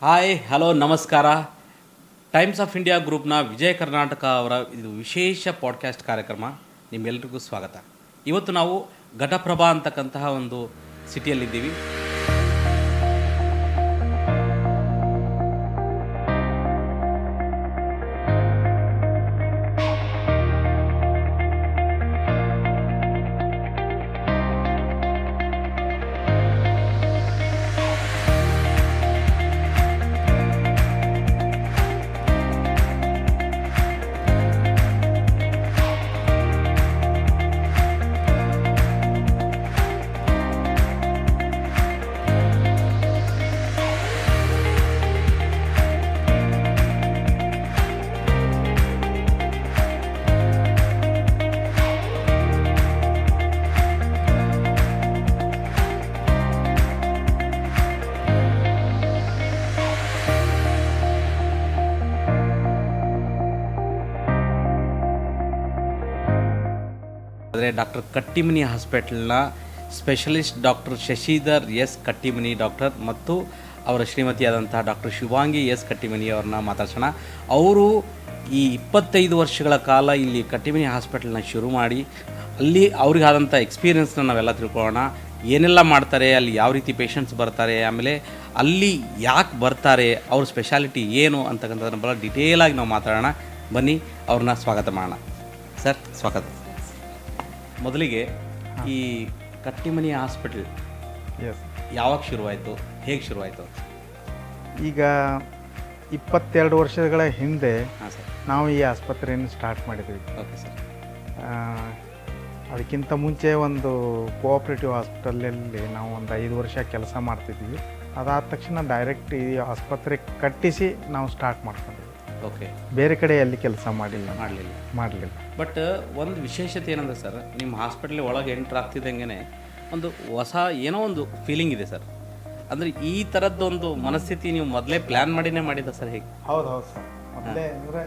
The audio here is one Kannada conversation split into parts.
ಹಾಯ್ ಹಲೋ ನಮಸ್ಕಾರ. ಟೈಮ್ಸ್ ಆಫ್ ಇಂಡಿಯಾ ಗ್ರೂಪ್ನ ವಿಜಯ ಕರ್ನಾಟಕ ಅವರ ಇದು ವಿಶೇಷ ಪಾಡ್ಕಾಸ್ಟ್ ಕಾರ್ಯಕ್ರಮ. ನಿಮ್ಮೆಲ್ಲರಿಗೂ ಸ್ವಾಗತ. ಇವತ್ತು ನಾವು ಘಟಪ್ರಭಾ ಅಂತಕ್ಕಂತಹ ಒಂದು ಸಿಟಿಯಲ್ಲಿದ್ದೀವಿ. ಆದರೆ ಡಾಕ್ಟರ್ ಕಟ್ಟಿಮನಿ ಹಾಸ್ಪಿಟಲ್ನ specialist doctor Shashidhar S Kattimani doctor ಮತ್ತು ಅವರ ಶ್ರೀಮತಿಯಾದಂತಹ ಡಾಕ್ಟರ್ ಶಿವಾಂಗಿ ಎಸ್ ಕಟ್ಟಿಮನಿ ಅವ್ರನ್ನ ಮಾತಾಡ್ಸೋಣ. ಅವರು ಈ 25 ವರ್ಷಗಳ ಕಾಲ ಇಲ್ಲಿ ಕಟ್ಟಿಮನಿ ಹಾಸ್ಪಿಟಲ್ನ ಶುರು ಮಾಡಿ ಅಲ್ಲಿ ಅವ್ರಿಗಾದಂಥ ಎಕ್ಸ್ಪೀರಿಯನ್ಸ್ನ ನಾವೆಲ್ಲ ತಿಳ್ಕೊಳ್ಳೋಣ. ಏನೆಲ್ಲ ಮಾಡ್ತಾರೆ, ಅಲ್ಲಿ ಯಾವ ರೀತಿ ಪೇಷಂಟ್ಸ್ ಬರ್ತಾರೆ, ಆಮೇಲೆ ಅಲ್ಲಿ ಯಾಕೆ ಬರ್ತಾರೆ, ಅವ್ರ ಸ್ಪೆಷಾಲಿಟಿ ಏನು ಅಂತಕ್ಕಂಥದ್ದನ್ನ ಭಾಳ ಡಿಟೇಲಾಗಿ ನಾವು ಮಾತಾಡೋಣ. ಬನ್ನಿ, ಅವ್ರನ್ನ ಸ್ವಾಗತ ಮಾಡೋಣ. ಸರ್, ಸ್ವಾಗತ. ಮೊದಲಿಗೆ ಈ ಕಟ್ಟಿಮನಿ ಹಾಸ್ಪಿಟಲ್ ಯಾವಾಗ ಶುರುವಾಯಿತು, ಹೇಗೆ ಶುರುವಾಯಿತು? ಈಗ 22 ವರ್ಷಗಳ ಹಿಂದೆ ಹಾಂ ಸರ್. ನಾವು ಈ ಆಸ್ಪತ್ರೆಯನ್ನು ಸ್ಟಾರ್ಟ್ ಮಾಡಿದ್ವಿ. Okay sir. ಅದಕ್ಕಿಂತ ಮುಂಚೆ ಒಂದು ಕೋಆಪ್ರೇಟಿವ್ ಹಾಸ್ಪಿಟಲಲ್ಲಿ ನಾವು ಒಂದು 5 ವರ್ಷ ಕೆಲಸ ಮಾಡ್ತಿದ್ವಿ. ಅದಾದ ತಕ್ಷಣ ಡೈರೆಕ್ಟ್ ಈ ಆಸ್ಪತ್ರೆ ಕಟ್ಟಿಸಿ ನಾವು ಸ್ಟಾರ್ಟ್ ಮಾಡ್ಕೊಂಡ್ವಿ. ಓಕೆ. ಬೇರೆ ಕಡೆ ಎಲ್ಲಿ ಕೆಲಸ ಮಾಡಲಿಲ್ಲ. ಬಟ್ ಒಂದು ವಿಶೇಷತೆ ಏನಂದ್ರೆ ಸರ್, ನಿಮ್ಮ ಹಾಸ್ಪಿಟ್ಲ್ ಒಳಗೆ ಎಂಟ್ರ್ ಆಗ್ತಿದ್ದಂಗೆ ಒಂದು ಹೊಸ ಏನೋ ಒಂದು ಫೀಲಿಂಗ್ ಇದೆ ಸರ್. ಅಂದರೆ ಈ ಥರದ್ದೊಂದು ಮನಸ್ಥಿತಿ ನೀವು ಮೊದಲೇ ಪ್ಲ್ಯಾನ್ ಮಾಡಿನೇ ಮಾಡಿದ ಸರ್? ಹೇಗೆ? ಹೌದು ಸರ್. ಮೊದಲೇ ಅಂದರೆ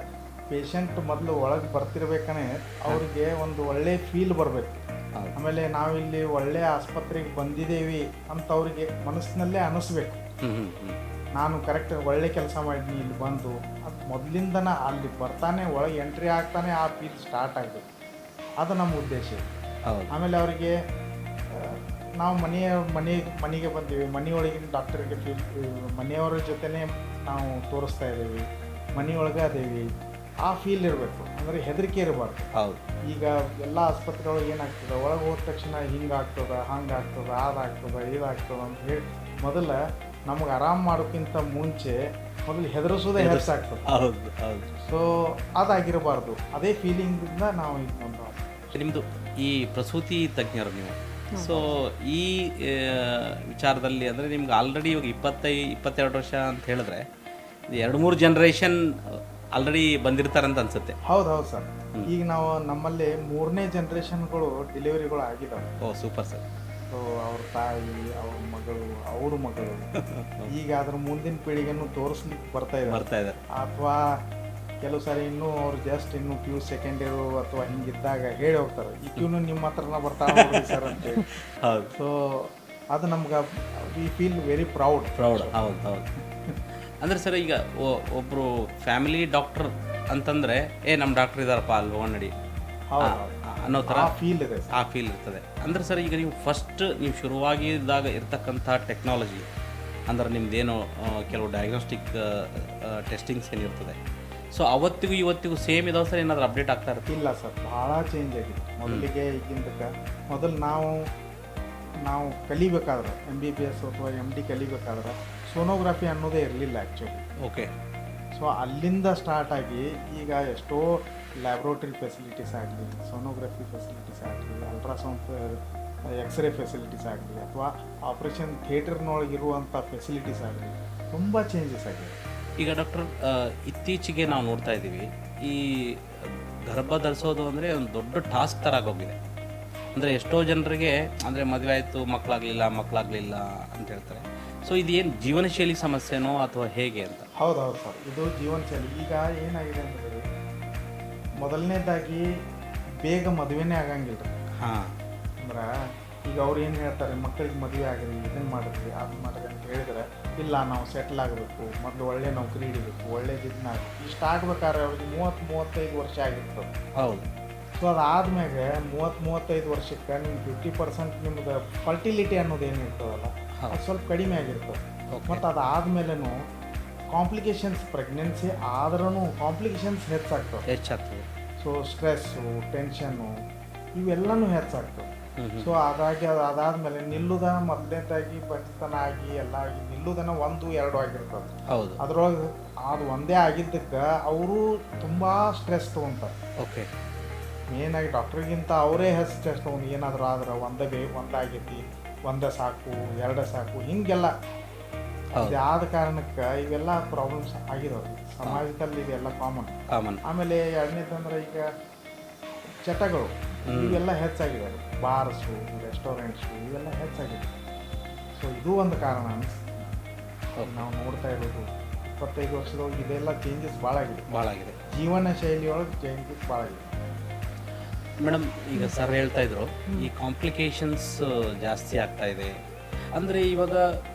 ಪೇಷಂಟ್ ಮೊದಲು ಒಳಗೆ ಬರ್ತಿರ್ಬೇಕಾನೆ ಅವ್ರಿಗೆ ಒಂದು ಒಳ್ಳೆ ಫೀಲ್ ಬರಬೇಕು. ಆಮೇಲೆ ನಾವಿಲ್ಲಿ ಒಳ್ಳೆ ಆಸ್ಪತ್ರೆಗೆ ಬಂದಿದ್ದೇವೆ ಅಂತ ಅವ್ರಿಗೆ ಮನಸ್ಸಿನಲ್ಲೇ ಅನಿಸ್ಬೇಕು. ನಾನು ಕರೆಕ್ಟ್ ಒಳ್ಳೆ ಕೆಲಸ ಮಾಡಿದ್ದೀನಿ ಇಲ್ಲಿ ಬಂದು. ಅದು ಮೊದಲಿಂದನ ಅಲ್ಲಿ ಬರ್ತಾನೆ ಒಳಗೆ ಎಂಟ್ರಿ ಆಗ್ತಾನೆ ಆ ಫೀಲ್ ಸ್ಟಾರ್ಟ್ ಆಗಬೇಕು. ಅದು ನಮ್ಮ ಉದ್ದೇಶ. ಆಮೇಲೆ ಅವರಿಗೆ ನಾವು ಮನೆಗೆ ಬಂದೀವಿ, ಮನೆಯೊಳಗಿನ ಡಾಕ್ಟರ್ಗೆ ಮನೆಯವರ ಜೊತೆನೇ ನಾವು ತೋರಿಸ್ತಾ ಇದ್ದೀವಿ, ಮನೆಯೊಳಗೆ ಅದೇವಿ, ಆ ಫೀಲ್ ಇರಬೇಕು. ಅಂದರೆ ಹೆದರಿಕೆ ಇರಬಾರ್ದು. ಹೌದು. ಈಗ ಎಲ್ಲ ಆಸ್ಪತ್ರೆಯೊಳಗೆ ಏನಾಗ್ತದೆ, ಒಳಗೆ ಹೋದ ತಕ್ಷಣ ಹಿಂಗಾಗ್ತದೆ, ಹಂಗಾಗ್ತದೆ, ಅದಾಗ್ತದೆ, ಇದಾಗ್ತದೆ ಅಂತ ಹೇಳಿ ಮೊದಲ ನಮಗೆ ಆರಾಮ್ ಮಾಡೋಕ್ಕಿಂತ ಮುಂಚೆ ಮೊದಲು ಹೆದರಿಸೋದೇ ಹೆಚ್ಚಾಗ್ತದೆ. ಹೌದು ಹೌದು. ಸೊ ಅದಾಗಿರಬಾರ್ದು. ಅದೇ ಫೀಲಿಂಗಿಂದ ನಾವು ಇದೊಂದು ನಿಮ್ಮದು ಈ ಪ್ರಸೂತಿ ತಜ್ಞರು ನೀವು. ಸೊ ಈ ವಿಚಾರದಲ್ಲಿ ಅಂದರೆ ನಿಮ್ಗೆ ಆಲ್ರೆಡಿ ಇವಾಗ 22 ವರ್ಷ ಅಂತ ಹೇಳಿದ್ರೆ 2-3 ಜನ್ರೇಷನ್ ಆಲ್ರೆಡಿ ಬಂದಿರ್ತಾರಂತ ಅನ್ಸುತ್ತೆ. ಹೌದು ಸರ್. ಈಗ ನಾವು ನಮ್ಮಲ್ಲಿ 3ನೇ ಜನ್ರೇಷನ್ಗಳು ಡೆಲಿವರಿಗಳು ಆಗಿದ್ದಾವೆ. ಓ, ಸೂಪರ್ ಸರ್. ಸೊ ಅವ್ರ ತಾಯಿ, ಅವ್ರ ಮಗಳು, ಅವ್ರ ಮಗಳು ಈಗ ಅದ್ರ ಮುಂದಿನ ಪೀಳಿಗೆನೂ ತೋರಿಸ್ಲಿಕ್ಕೆ ಬರ್ತಾ ಇದೆ. ಅಥವಾ ಕೆಲವು ಸಾರಿ ಇನ್ನೂ ಅವ್ರು ಜಸ್ಟ್ ಇನ್ನೂ ಕ್ಯೂ ಸೆಕೆಂಡ್ ಇಯರು ಅಥವಾ ಹಿಂಗಿದ್ದಾಗ ಹೇಳಿ ಹೋಗ್ತಾರೆ, ಈ ಕ್ಯೂನು ನಿಮ್ಮ ಹತ್ರನ ಬರ್ತಾರೆ ಸರ್ ಅಂತೇಳಿ. ಹೌದು. ಸೊ ಅದು ನಮ್ಗೆ ವಿ ಫೀಲ್ ವೆರಿ ಪ್ರೌಡ್. ಹೌದು ಹೌದು. ಅಂದರೆ ಸರ್, ಈಗ ಒಬ್ಬರು ಫ್ಯಾಮಿಲಿ ಡಾಕ್ಟರ್ ಅಂತಂದರೆ ನಮ್ಮ ಡಾಕ್ಟರ್ ಇದ್ದಾರಪ್ಪ ಅಲ್ಲಿ ಹೋಗಿ ಅನ್ನೋ ಥರ ಫೀಲ್ ಇದೆ. ಆ ಫೀಲ್ ಇರ್ತದೆ. ಅಂದರೆ ಸರ್, ಈಗ ನೀವು ಫಸ್ಟ್ ನೀವು ಶುರುವಾಗಿದ್ದಾಗ ಇರ್ತಕ್ಕಂಥ ಟೆಕ್ನಾಲಜಿ ಅಂದ್ರೆ ನಿಮ್ದೇನೋ ಕೆಲವು ಡಯಾಗ್ನೋಸ್ಟಿಕ್ ಟೆಸ್ಟಿಂಗ್ಸ್ ಏನಿರ್ತದೆ, ಸೊ ಅವತ್ತಿಗೂ ಇವತ್ತಿಗೂ ಸೇಮ್ ಇದಾವೆ ಸರ್? ಏನಾದರೂ ಅಪ್ಡೇಟ್ ಆಗ್ತಾ ಇರುತ್ತೆ? ಇಲ್ಲ ಸರ್, ಭಾಳ ಚೇಂಜ್ ಆಗಿದೆ ಮೊದಲಿಗೆ ಈಗಿಂದಕ್ಕೆ. ಮೊದಲು ನಾವು ಕಲಿಬೇಕಾದ್ರೆ MBBS ಅಥವಾ MD ಕಲಿಬೇಕಾದ್ರೆ ಸೋನೋಗ್ರಫಿ ಅನ್ನೋದೇ ಇರಲಿಲ್ಲ ಆ್ಯಕ್ಚುಲಿ. ಓಕೆ. ಸೊ ಅಲ್ಲಿಂದ ಸ್ಟಾರ್ಟ್ ಆಗಿ ಈಗ ಎಷ್ಟೋ ಲ್ಯಾಬ್ರೋಟರಿ ಫೆಸಿಲಿಟೀಸ್ ಆಗಲಿ, ಸೋನೋಗ್ರಫಿ ಫೆಸಿಲಿಟೀಸ್ ಆಗಲಿ, ಅಲ್ಟ್ರಾಸೌಂಡ್ ಎಕ್ಸ್ರೇ ಫೆಸಿಲಿಟೀಸ್ ಆಗಲಿ, ಅಥವಾ ಆಪ್ರೇಷನ್ ಥಿಯೇಟರ್ನೊಳಗಿರುವಂಥ ಫೆಸಿಲಿಟೀಸ್ ಆಗಲಿ, ತುಂಬ ಚೇಂಜಸ್ ಆಗಿದೆ. ಈಗ ಡಾಕ್ಟರ್, ಇತ್ತೀಚೆಗೆ ನಾವು ನೋಡ್ತಾ ಇದ್ದೀವಿ, ಈ ಗರ್ಭ ಧರಿಸೋದು ಅಂದರೆ ಒಂದು ದೊಡ್ಡ ಟಾಸ್ಕ್ ಥರ ಆಗೋಗಿದೆ. ಅಂದರೆ ಎಷ್ಟೋ ಜನರಿಗೆ ಅಂದರೆ ಮದುವೆ ಆಯಿತು, ಮಕ್ಕಳಾಗಲಿಲ್ಲ ಅಂತ ಹೇಳ್ತಾರೆ. ಸೊ ಇದೇನು ಜೀವನ ಶೈಲಿ ಸಮಸ್ಯೆನೋ ಅಥವಾ ಹೇಗೆ ಅಂತ? ಹೌದು ಸರ್, ಇದು ಜೀವನ ಶೈಲಿ. ಈಗ ಏನಾಗಿದೆ ಅಂದರೆ ಮೊದಲನೇದಾಗಿ ಬೇಗ ಮದುವೆನೇ ಆಗಂಗಿಲ್ಲ. ಅಂದ್ರೆ ಈಗ ಅವ್ರು ಏನು ಹೇಳ್ತಾರೆ, ಮಕ್ಕಳಿಗೆ ಮದುವೆ ಆಗಿರಿ, ಇದನ್ನು ಮಾಡಿದ್ರಿ, ಅದು ಮಾಡಿರಿ ಅಂತ ಹೇಳಿದ್ರೆ ಇಲ್ಲ ನಾವು ಸೆಟ್ಲ್ ಆಗಬೇಕು, ಮೊದಲು ಒಳ್ಳೆ ನೌಕರಿ ಹಿಡಿಬೇಕು, ಒಳ್ಳೆ ಇದನ್ನ ಇಷ್ಟ ಆಗ್ಬೇಕಾದ್ರೆ ಅವ್ರಿಗೆ 30-35 ವರ್ಷ ಆಗಿರ್ತದೆ. ಹೌದು. ಸೊ ಅದಾದ್ಮೇಲೆ 30-35 ವರ್ಷಕ್ಕೆ ನಿಮ್ಗೆ 50% ನಿಮ್ದು ಫರ್ಟಿಲಿಟಿ ಅನ್ನೋದು ಏನಿರ್ತದಲ್ಲ ಅದು ಸ್ವಲ್ಪ ಕಡಿಮೆ ಆಗಿರ್ತದೆ. ಮತ್ತು ಅದಾದ್ಮೇಲೂ ಕಾಂಪ್ಲಿಕೇಶನ್ಸ್, ಪ್ರೆಗ್ನೆನ್ಸಿ ಆದ್ರೂ ಕಾಂಪ್ಲಿಕೇಶನ್ಸ್ ಹೆಚ್ಚಾಗ್ತದೆ. ಸೊ ಸ್ಟ್ರೆಸ್ಸು, ಟೆನ್ಷನ್ನು ಇವೆಲ್ಲನೂ ಹೆಚ್ಚಾಗ್ತವೆ. ಸೊ ಅದಾದ್ಮೇಲೆ ನಿಲ್ಲುದನ ಮೊದಲನೇದಾಗಿ ಬಂತನ ಆಗಿ ಎಲ್ಲ ಆಗಿ ನಿಲ್ಲುದನ 1-2 ಆಗಿರ್ತದೆ. ಹೌದು. ಅದ್ರೊಳಗೆ ಅದು ಒಂದೇ ಆಗಿದ್ದಕ್ಕೆ ಅವರು ತುಂಬ ಸ್ಟ್ರೆಸ್ ತೊಗೊತಾರೆ. ಓಕೆ. ಮೇನಾಗಿ ಡಾಕ್ಟ್ರಿಗಿಂತ ಅವರೇ ಹೆಚ್ಚು ಸ್ಟ್ರೆಸ್ ತೊಗೊಂಡು ಏನಾದರೂ ಆದ್ರೆ ಒಂದಾಗೈತಿ, ಒಂದೇ ಸಾಕು, 2 ಸಾಕು, ಹಿಂಗೆಲ್ಲ ಆದ ಕಾರಣಕ್ಕೆ ಇವೆಲ್ಲ ಪ್ರಾಬ್ಲಮ್ಸ್ ಆಗಿದಾವೆ ಸಮಾಜದಲ್ಲಿ. ಇದೆಲ್ಲ ಕಾಮನ್. ಆಮೇಲೆ ಎರಡನೇದಂದ್ರೆ ಈಗ ಚಟಗಳು ಇವೆಲ್ಲ ಹೆಚ್ಚಾಗಿದ್ದಾವೆ. ಬಾರ್ಸು, ರೆಸ್ಟೋರೆಂಟ್ಸು ಇವೆಲ್ಲ ಹೆಚ್ಚಾಗಿದೆ. ಸೊ ಇದು ಒಂದು ಕಾರಣ ಅನಿಸ್ತು. ನಾವು ನೋಡ್ತಾ ಇರೋದು 25 ವರ್ಷದೊಳಗೆ ಇದೆಲ್ಲ ಚೇಂಜಸ್ ಭಾಳ ಆಗಿದೆ. ಜೀವನ ಶೈಲಿಯೊಳಗೆ ಚೇಂಜಸ್ ಭಾಳ ಆಗಿದೆ. ಮೇಡಮ್, ಈಗ ಸರ್ ಹೇಳ್ತಾ ಇದ್ರು ಈ ಕಾಂಪ್ಲಿಕೇಶನ್ಸ್ ಜಾಸ್ತಿ ಆಗ್ತಾ ಇದೆ ಅಂದರೆ ಇವಾಗ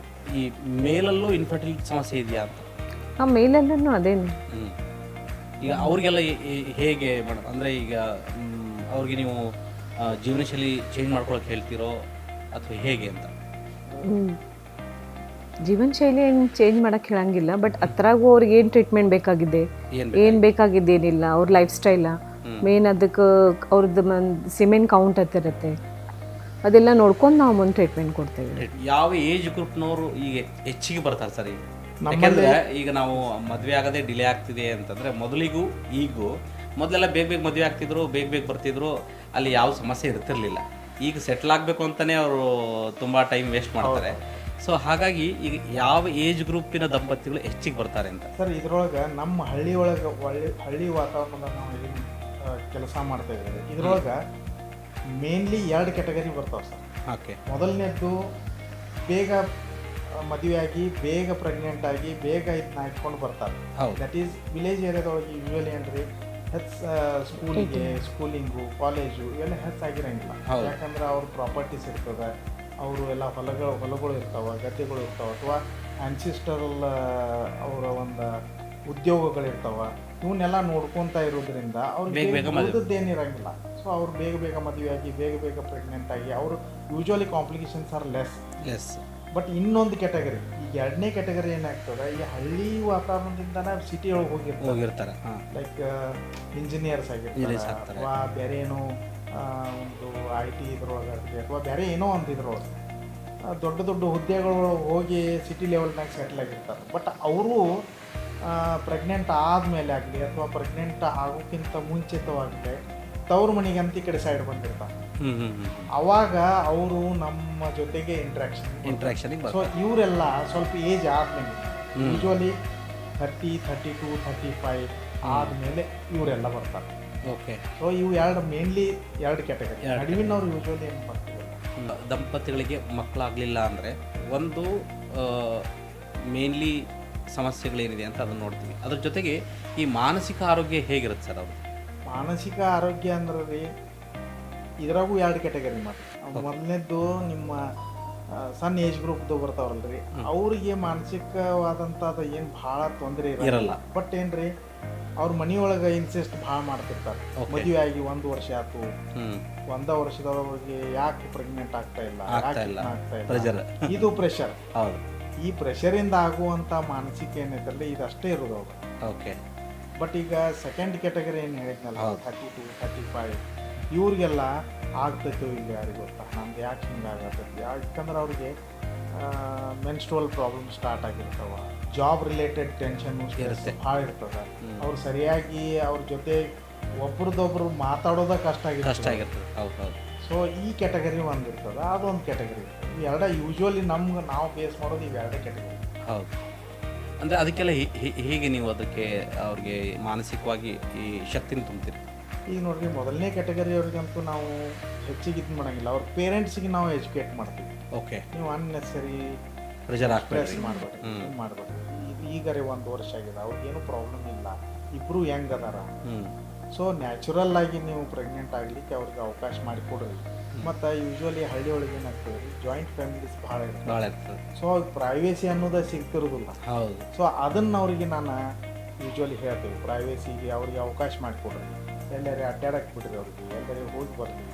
ಈ ಮೇಲಲ್ಲೂ ಇನ್ಫರ್ಟಿಲಿಟಿ ಸಮಸ್ಯೆ ಇದೆಯಾ ಅಂತ? ಮೇಲಲ್ಲೂ ಅದೇನು. ಈಗ ಅವ್ರಿಗೆಲ್ಲ ಹೇಗೆ ಮೇಡಮ್? ಅಂದರೆ ಈಗ ಅವ್ರಿಗೆ ನೀವು ಜೀವನ ಶೈಲಿ ಚೇಂಜ್ ಮಾಡ್ಕೊಳಕ್ಕೆ ಹೇಳ್ತೀರೋ ಅಥವಾ ಹೇಗೆ ಅಂತ? ಜೀವನ ಶೈಲಿ ಏನು ಚೇಂಜ್ ಮಾಡೋಕ್ಕೆ ಹೇಳಂಗಿಲ್ಲ, ಬಟ್ ಅದ್ರಾಗೂ ಅವ್ರಿಗೆ ಏನು ಟ್ರೀಟ್ಮೆಂಟ್ ಬೇಕಾಗಿದೆ, ಏನು ಬೇಕಾಗಿದ್ದೇನಿಲ್ಲ, ಅವ್ರ ಲೈಫ್ ಸ್ಟೈಲ ಮೇನ್, ಅದಕ್ಕೆ ಅವ್ರದ್ದು ಸಿಮೆನ್ ಕೌಂಟ್ ಹತ್ತಿರುತ್ತೆ, ಅದೆಲ್ಲ ನೋಡ್ಕೊಂಡು ನಾವು ಮುಂದೆ ಟ್ರೀಟ್ಮೆಂಟ್ ಕೊಡ್ತೇವೆ. ಯಾವ ಏಜ್ ಗ್ರೂಪ್ನವರು ಈಗ ಹೆಚ್ಚಿಗೆ ಬರ್ತಾರೆ ಸರ್? ಈಗ ಯಾಕೆಂದರೆ ಈಗ ನಾವು ಮದುವೆ ಆಗೋದೇ ಡಿಲೇ ಆಗ್ತಿದೆ ಅಂತಂದರೆ ಮೊದಲಿಗೂ ಈಗೂ ಮೊದಲೆಲ್ಲ ಬೇಗ ಮದುವೆ ಆಗ್ತಿದ್ರು, ಬೇಗ ಬರ್ತಿದ್ರು, ಅಲ್ಲಿ ಯಾವ ಸಮಸ್ಯೆ ಇರ್ತಿರ್ಲಿಲ್ಲ. ಈಗ ಸೆಟ್ಲ್ ಆಗಬೇಕು ಅಂತಲೇ ಅವರು ತುಂಬ ಟೈಮ್ ವೇಸ್ಟ್ ಮಾಡ್ತಾರೆ. ಸೊ ಹಾಗಾಗಿ ಈಗ ಯಾವ ಏಜ್ ಗ್ರೂಪಿನ ದಂಪತಿಗಳು ಹೆಚ್ಚಿಗೆ ಬರ್ತಾರೆ ಅಂತ? ಸರ್ ಇದ್ರೊಳಗೆ ನಮ್ಮ ಹಳ್ಳಿ ಒಳಗೆ ಹಳ್ಳಿ ವಾತಾವರಣದಾಗ ನಾವು ಏನು ಕೆಲಸ ಮಾಡ್ತಾ ಇದ್ದೀವಿ, ಇದ್ರೊಳಗೆ ಮೇನ್ಲಿ 2 ಕ್ಯಾಟಗರಿ ಬರ್ತಾವೆ ಸರ್. ಓಕೆ. ಮೊದಲನೇದ್ದು ಬೇಗ ಮದುವೆ ಆಗಿ ಬೇಗ ಪ್ರೆಗ್ನೆಂಟ್ ಆಗಿ ಬೇಗ ಇದನ್ನ ಇಟ್ಕೊಂಡು ಬರ್ತಾರೆ. ದಟ್ ಈಸ್ ವಿಲೇಜ್ ಏರಿಯಾದೊಳಗೆ ಯೂಶುವಲಿ ಏನ್ರಿ ಸ್ಕೂಲಿಂಗು, ಕಾಲೇಜು ಇವೆಲ್ಲ ಹೆಚ್ಚಾಗಿರಂಗಿಲ್ಲ. ಯಾಕಂದ್ರೆ ಅವ್ರ ಪ್ರಾಪರ್ಟೀಸ್ ಇರ್ತದೆ, ಅವರು ಎಲ್ಲ ಹೊಲಗಳು ಇರ್ತಾವೆ, ಗದ್ದೆಗಳು ಇರ್ತಾವೆ, ಅಥವಾ ಆನ್ಸಿಸ್ಟರಲ್ ಅವರ ಒಂದು ಉದ್ಯೋಗಗಳಿರ್ತಾವೆ. ಇವನ್ನೆಲ್ಲ ನೋಡ್ಕೊತಾ ಇರೋದ್ರಿಂದ ಅವ್ರಿಗೆ ಓದದ್ದೇನಿರಂಗಿಲ್ಲ. ಸೊ ಅವ್ರು ಬೇಗ ಮದುವೆ ಆಗಿ ಬೇಗ ಪ್ರೆಗ್ನೆಂಟ್ ಆಗಿ ಅವರು usually complications are less. But ಇನ್ನೊಂದು ಕ್ಯಾಟಗರಿ, ಈಗ 2ನೇ ಕ್ಯಾಟಗರಿ ಏನಾಗ್ತದೆ, ಈ ಹಳ್ಳಿ ವಾತಾವರಣದಿಂದನೇ ಸಿಟಿ ಒಳಗೆ ಹೋಗಿರ್ತಾರೆ. ಲೈಕ್ ಇಂಜಿನಿಯರ್ಸ್ ಆಗಿರ್ತಾರೆ, ಅಥವಾ ಬೇರೆ ಏನೋ ಒಂದು IT ಇದ್ರೊಳಗಾಗಲಿ, ಅಥವಾ ಬೇರೆ ಏನೋ ಒಂದು ಇದ್ರೊಳಗೆ ದೊಡ್ಡ ಹುದ್ದೆಗಳು ಹೋಗಿ ಸಿಟಿ ಲೆವೆಲ್ನಾಗ ಸೆಟ್ಲ್ ಆಗಿರ್ತಾರೆ. ಬಟ್ ಅವರು ಪ್ರೆಗ್ನೆಂಟ್ ಆದಮೇಲೆ ಆಗಲಿ ಅಥವಾ ಪ್ರೆಗ್ನೆಂಟ್ ಆಗೋಕ್ಕಿಂತ ಮುಂಚಿತವಾಗಲಿ ತವ್ರ ಮನೆಗೆ ಅಂತ ಈ ಕಡೆ ಸೈಡ್ ಬಂದಿರ್ತಾರೆ. ಅವಾಗ ಅವರು ನಮ್ಮ ಜೊತೆಗೆ ಇಂಟ್ರಾಕ್ಷನ್. ಸೊ ಇವರೆಲ್ಲ ಸ್ವಲ್ಪ ಏಜ್ ಆದ್ಮೇಲೆ ಯೂಶುವಲಿ 30, 32, 35 ಆದಮೇಲೆ ಇವರೆಲ್ಲ ಬರ್ತಾರೆ. ಓಕೆ. ಸೊ ಇವು ಮೇನ್ಲಿ 2 ಕ್ಯಾಟಗರಿ. ನಡುವಿನವ್ರು ಯೂಶುವಲಿ ಏನು ಬರ್ತಾರೆ, ದಂಪತಿಗಳಿಗೆ ಮಕ್ಕಳಾಗಲಿಲ್ಲ ಅಂದರೆ ಒಂದು ಮೇನ್ಲಿ ಸಮಸ್ಯೆಗಳೇನಿದೆ ಅಂತ ಅದನ್ನು ನೋಡ್ತೀವಿ. ಅದ್ರ ಜೊತೆಗೆ ಈ ಮಾನಸಿಕ ಆರೋಗ್ಯ ಹೇಗಿರುತ್ತೆ ಸರ್? ಅವರು ಮಾನಸಿಕ ಆರೋಗ್ಯ ಅಂದ್ರೆ ರೀ ಇದ್ರಾಗೂ 2 ಕ್ಯಾಟಗರಿ ಮಾಡಿ. ಮೊದಲನೇದ್ದು ನಿಮ್ಮ ಸಣ್ಣ ಏಜ್ ಗ್ರೂಪ್ದು ಬರ್ತಾವಲ್ರಿ, ಅವ್ರಿಗೆ ಮಾನಸಿಕವಾದಂಥದ್ದು ಏನು ಭಾಳ ತೊಂದರೆ ಇರಲ್ಲ. ಬಟ್ ಏನ್ರಿ ಅವ್ರ ಮನೆಯೊಳಗೆ ಇನ್ಸಿಸ್ಟ್ ಭಾಳ ಮಾಡ್ತಿರ್ತಾರೆ. ಮದುವೆ ಆಗಿ 1 ವರ್ಷ ಆಯ್ತು, 1 ವರ್ಷದವ್ರಿಗೆ ಯಾಕೆ ಪ್ರೆಗ್ನೆಂಟ್ ಆಗ್ತಾ ಇಲ್ಲ, ಇದು ಪ್ರೆಷರ್. ಈ ಪ್ರೆಷರಿಂದ ಆಗುವಂಥ ಮಾನಸಿಕ ಏನೈತಲ್ಲ ಇದಷ್ಟೇ ಇರೋದು ಅವ್ರು. ಓಕೆ. ಬಟ್ ಈಗ ಸೆಕೆಂಡ್ ಕ್ಯಾಟಗರಿ ಏನು ಹೇಳಿದ್ನಲ್ಲ 32, 35 ಇವ್ರಿಗೆಲ್ಲ ಆಗ್ತೈತೋ ಇಲ್ಲ ಯಾರಿಗೆ ಗೊತ್ತಾ, ನಮ್ದು ಯಾಕೆ ಹಿಂಗಾಗತ್ತೈತಿ. ಯಾಕಂದ್ರೆ ಅವ್ರಿಗೆ ಮೆನ್ಸ್ಟ್ರುವಲ್ ಪ್ರಾಬ್ಲಮ್ ಸ್ಟಾರ್ಟ್ ಆಗಿರ್ತಾವ, ಜಾಬ್ ರಿಲೇಟೆಡ್ ಟೆನ್ಷನ್ ಭಾಳ ಇರ್ತದೆ. ಅವ್ರು ಸರಿಯಾಗಿ ಅವ್ರ ಜೊತೆ ಒಬ್ರದೊಬ್ರು ಮಾತಾಡೋದ ಕಷ್ಟ ಆಗಿರ್ತದೆ. ಸೊ ಈ ಕ್ಯಾಟಗರಿ ಒಂದು ಇರ್ತದೆ, ಅದೊಂದು ಕ್ಯಾಟಗರಿ. ಇವೆರಡ ಯೂಶ್ವಲಿ ನಾವು ಬೇಸ್ ಮಾಡೋದು ಇವೆರಡೇ ಕ್ಯಾಟಗರಿ. ಹೌದು. ಅಂದರೆ ಅದಕ್ಕೆಲ್ಲ ಹೇಗೆ ನೀವು ಅದಕ್ಕೆ ಅವ್ರಿಗೆ ಮಾನಸಿಕವಾಗಿ ಈ ಶಕ್ತಿನ ತುಂಬ್ತೀರಿ? ಈಗ ನೋಡ್ರಿ, ಮೊದಲನೇ ಕ್ಯಾಟಗರಿ ಅವ್ರಿಗಂತೂ ನಾವು ಹೆಚ್ಚಿಗೆ ಇದು ಮಾಡೋಂಗಿಲ್ಲ. ಅವ್ರ ಪೇರೆಂಟ್ಸಿಗೆ ನಾವು ಎಜುಕೇಟ್ ಮಾಡ್ತೀವಿ. ಓಕೆ. ನೀವು ಅನ್ನೆಸರಿ ಸ್ಟ್ರೆಸ್ ಮಾಡ್ಬೇಡಿ. ಈಗರೆ 1 ವರ್ಷ ಆಗಿದೆ, ಅವ್ರಿಗೇನು ಪ್ರಾಬ್ಲಮ್ ಇಲ್ಲ, ಇಬ್ಬರು ಹೆಂಗ್ ಅದಾರ. ಸೊ ನ್ಯಾಚುರಲ್ ಆಗಿ ನೀವು ಪ್ರೆಗ್ನೆಂಟ್ ಆಗಲಿಕ್ಕೆ ಅವ್ರಿಗೆ ಅವಕಾಶ ಮಾಡಿಕೊಡ್ರಿ. ಮತ್ತು ಯೂಶ್ವಲಿ ಹಳ್ಳಿ ಒಳಗೆ ಏನಾಗ್ತದೆ ರೀ ಜಾಯಿಂಟ್ ಫ್ಯಾಮಿಲೀಸ್ ಭಾಳ ಇರ್ತದೆ. ಭಾಳ ಇರ್ತದೆ. ಸೊ ಪ್ರೈವೇಸಿ ಅನ್ನೋದು ಸಿಗ್ತಿರೋದಿಲ್ಲ. ಹೌದು. ಸೊ ಅದನ್ನು ಅವ್ರಿಗೆ ನಾನು ಯೂಶ್ವಲಿ ಹೇಳ್ತೀವಿ, ಪ್ರೈವೇಸಿಗೆ ಅವ್ರಿಗೆ ಅವಕಾಶ ಮಾಡಿಕೊಡ್ರಿ, ಎಲ್ಲರೂ ಅಡ್ಡಾಡಕ್ಕೆ ಬಿಡ್ರಿ, ಅವ್ರಿಗೆ ಎಲ್ಲರೂ ಹೋಗಿ ಬರಲಿ,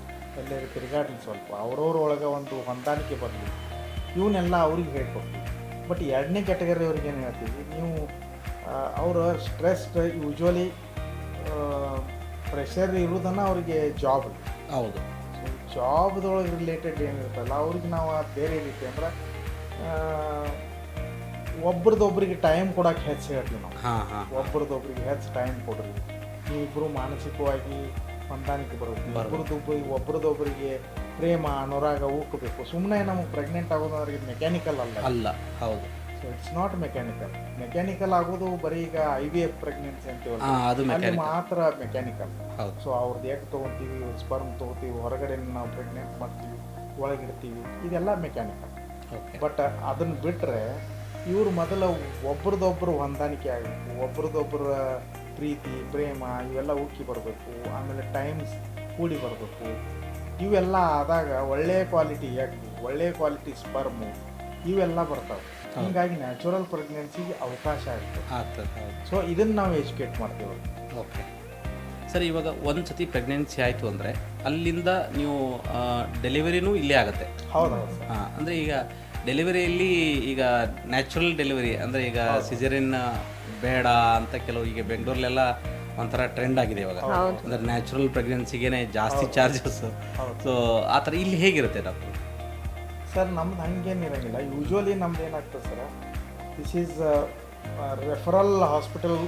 ಎಲ್ಲರೂ ತಿರುಗಾಡಲಿ, ಸ್ವಲ್ಪ ಅವ್ರವ್ರ ಒಳಗೆ ಒಂದು ಹೊಂದಾಣಿಕೆ ಬರಲಿ, ಇವನ್ನೆಲ್ಲ ಅವ್ರಿಗೆ ಹೇಳ್ಕೊಡ್ತೀವಿ. ಬಟ್ ಎರಡನೇ ಕ್ಯಾಟಗರಿ ಅವ್ರಿಗೆ ಏನು ಹೇಳ್ತೀವಿ, ನೀವು ಅವರ ಸ್ಟ್ರೆಸ್ ಯೂಶ್ವಲಿ ಪ್ರೆಷರ್ ಇರೋದನ್ನು ಅವ್ರಿಗೆ ಜಾಬ್. ಹೌದು. ಸೊ ಜಾಬ್ದೊಳಗೆ ರಿಲೇಟೆಡ್ ಏನಿರುತ್ತಲ್ಲ ಅವ್ರಿಗೆ ನಾವು ಬೇರೆ ರೀತಿ ಅಂದ್ರೆ ಒಬ್ರದೊಬ್ರಿಗೆ ಟೈಮ್ ಕೊಡೋಕೆ ಹೆಚ್ಚು ಹೇಳ್ತೀವಿ ನಾವು. ಹಾಂ ಹಾಂ. ಒಬ್ರದೊಬ್ರಿಗೆ ಹೆಚ್ಚು ಟೈಮ್ ಕೊಡ್ರಿ, ನೀವಿಬ್ಬರು ಮಾನಸಿಕವಾಗಿ ಹೊಂದಾಣಿಕೆ ಬರುತ್ತೆ, ಒಬ್ರದೊಬ್ಬರಿಗೆ ಪ್ರೇಮ ಅನುರಾಗ ಉಕ್ಕಬೇಕು. ಸುಮ್ಮನೆ ನಮಗೆ ಪ್ರೆಗ್ನೆಂಟ್ ಆಗೋದು ಅವ್ರಿಗೆ ಮೆಕ್ಯಾನಿಕಲ್ ಅಲ್ಲ. ಹೌದು. ಸೊ ಇಟ್ಸ್ ನಾಟ್ ಮೆಕ್ಯಾನಿಕಲ್ ಆಗೋದು ಬರೀ ಈಗ IVF ಪ್ರೆಗ್ನೆನ್ಸಿ ಅಂತೀವಲ್ಲ, ಅಲ್ಲಿ ಮಾತ್ರ ಮೆಕ್ಯಾನಿಕಲ್. ಸೊ ಅವ್ರದ್ದು ಎಗ್ ತೊಗೊತೀವಿ, ಸ್ಪರ್ಮ್ ತೊಗೋತೀವಿ, ಹೊರಗಡೆ ನಾವು ಪ್ರೆಗ್ನೆಂಟ್ ಮಾಡ್ತೀವಿ, ಒಳಗಿಡ್ತೀವಿ, ಇದೆಲ್ಲ ಮೆಕ್ಯಾನಿಕಲ್. ಬಟ್ ಅದನ್ನು ಬಿಟ್ಟರೆ ಇವ್ರು ಮೊದಲು ಒಬ್ರದೊಬ್ಬರು ಹೊಂದಾಣಿಕೆ ಆಗಬೇಕು, ಒಬ್ರದೊಬ್ಬರ ಪ್ರೀತಿ ಪ್ರೇಮ ಇವೆಲ್ಲ ಉಕ್ಕಿ ಬರಬೇಕು, ಆಮೇಲೆ ಟೈಮ್ಸ್ ಕೂಡಿ ಬರಬೇಕು. ಇವೆಲ್ಲ ಆದಾಗ ಒಳ್ಳೆಯ ಕ್ವಾಲಿಟಿ ಎಗ್, ಒಳ್ಳೆಯ ಕ್ವಾಲಿಟಿ ಸ್ಪರ್ಮು ಇವೆಲ್ಲ ಬರ್ತಾವೆ. ಹೀಗಾಗಿ ನ್ಯಾಚುರಲ್ ಪ್ರೆಗ್ನೆನ್ಸಿಗೆ ಅವಕಾಶ ಆಗ್ತದೆ. ಸೊ ಇದನ್ನು ನಾವು ಎಜುಕೇಟ್ ಮಾಡ್ತೀವಿ. ಓಕೆ ಸರ್, ಇವಾಗ ಒಂದು ಸತಿ ಪ್ರೆಗ್ನೆನ್ಸಿ ಆಯಿತು ಅಂದರೆ ಅಲ್ಲಿಂದ ನೀವು ಡೆಲಿವರಿನೂ ಇಲ್ಲೇ ಆಗುತ್ತೆ. ಹೌದು. ಹಾಂ, ಅಂದರೆ ಈಗ ಡೆಲಿವರಿಯಲ್ಲಿ ಈಗ ನ್ಯಾಚುರಲ್ ಡೆಲಿವರಿ ಅಂದರೆ ಈಗ ಸಿಜರಿನ್ ಬೇಡ ಅಂತ ಕೆಲವು ಈಗ ಬೆಂಗಳೂರಲ್ಲೆಲ್ಲ ಒಂಥರ ಟ್ರೆಂಡ್ ಆಗಿದೆ ಇವಾಗ. ಅಂದರೆ ನ್ಯಾಚುರಲ್ ಪ್ರೆಗ್ನೆನ್ಸಿಗೇನೆ ಜಾಸ್ತಿ ಚಾರ್ಜಸ್. ಸೊ ಆ ಥರ ಇಲ್ಲಿ ಹೇಗಿರುತ್ತೆ ಡಾಕ್ಟರ್? ಸರ್ ನಮ್ದು ಹಂಗೇನಿರಂಗಿಲ್ಲ. ಯೂಶ್ವಲಿ ನಮ್ದು ಏನಾಗ್ತದೆ sir, this is referral hospital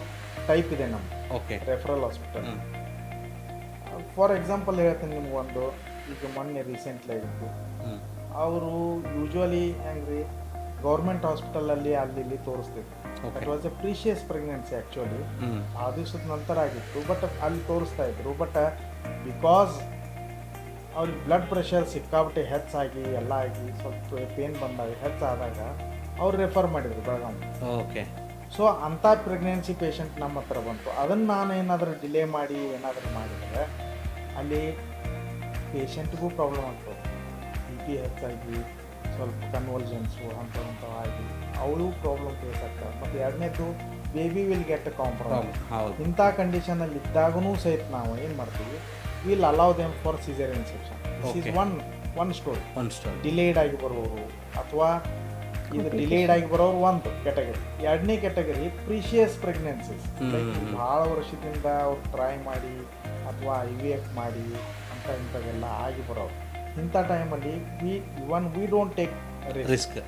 type ಇದೆ ನಮ್ದು. Okay. Referral hospital for example ಹೇಳ್ತೀನಿ ನಿಮ್ಗೊಂದು. ಈಗ ಮೊನ್ನೆ ರೀಸೆಂಟ್ಲಿ ಆಗಿತ್ತು, ಅವರು ಯೂಶ್ವಲಿ ಹೆಂಗ್ರಿ ಗೌರ್ಮೆಂಟ್ ಹಾಸ್ಪಿಟಲಲ್ಲಿ ಅಲ್ಲಿ ತೋರಿಸ್ತಿದ್ರು. It was a precious pregnancy actually. ಆ ದಿವಸದ ನಂತರ ಆಗಿತ್ತು, ಬಟ್ ಅಲ್ಲಿ ತೋರಿಸ್ತಾ ಇದ್ರು. ಬಟ್ ಬಿಕಾಸ್ ಅವ್ರಿಗೆ ಬ್ಲಡ್ ಪ್ರೆಷರ್ ಸಿಕ್ಕಾಬಿಟ್ಟೆ ಹೆಚ್ಚಾಗಿ ಎಲ್ಲ ಆಗಿ ಸ್ವಲ್ಪ ಪೇನ್ ಬಂದಾಗ ಹೆಚ್ಚಾದಾಗ ಅವ್ರು ರೆಫರ್ ಮಾಡಿದ್ರು ಬೆಳಗಾವಿ. ಓಕೆ. ಸೊ ಅಂಥ ಪ್ರೆಗ್ನೆನ್ಸಿ ಪೇಷಂಟ್ ನಮ್ಮ ಹತ್ರ ಬಂತು. ಅದನ್ನು ನಾನು ಏನಾದರೂ ಡಿಲೇ ಮಾಡಿ ಏನಾದರೂ ಮಾಡಿದರೆ ಅಲ್ಲಿ ಪೇಷಂಟ್ಗೂ ಪ್ರಾಬ್ಲಮ್ ಆಗ್ತದೆ. BP ಹೆಚ್ಚಾಗಿ ಸ್ವಲ್ಪ ಕನ್ವಲ್ಜನ್ಸು ಅಂಥವು ಆಗಿ ಅವಳು ಪ್ರಾಬ್ಲಮ್ ಫೇಸ್ ಆಗ್ತದೆ. ಮತ್ತು ಎರಡನೇದು ಬೇಬಿ ವಿಲ್ ಗೆಟ್ ಕಾಂಪ್ರಮೈಸ್. ಇಂಥ ಕಂಡೀಷನಲ್ಲಿ ಇದ್ದಾಗೂ ಸಹಿತ ನಾವು ಏನು ಮಾಡ್ತೀವಿ, will allow them for caesarean section. This is one story. Delayed ಆಗಿ ಬರೋರು ಅಥವಾ ಇದು ಡಿಲೇಡ್ ಆಗಿ ಬರೋರು ಒಂದು ಕ್ಯಾಟಗರಿ. ಎರಡನೇ ಕ್ಯಾಟಗರಿ ಪ್ರೀಶಿಯಸ್ ಪ್ರೆಗ್ನೆನ್ಸೀಸ್. ಭಾಳ ವರ್ಷದಿಂದ ಅವ್ರು ಟ್ರೈ ಮಾಡಿ ಅಥವಾ IVF ಮಾಡಿ ಇಂಥವೆಲ್ಲ ಆಗಿ ಬರೋರು. ಇಂಥ ಟೈಮಲ್ಲಿ we don't take risk.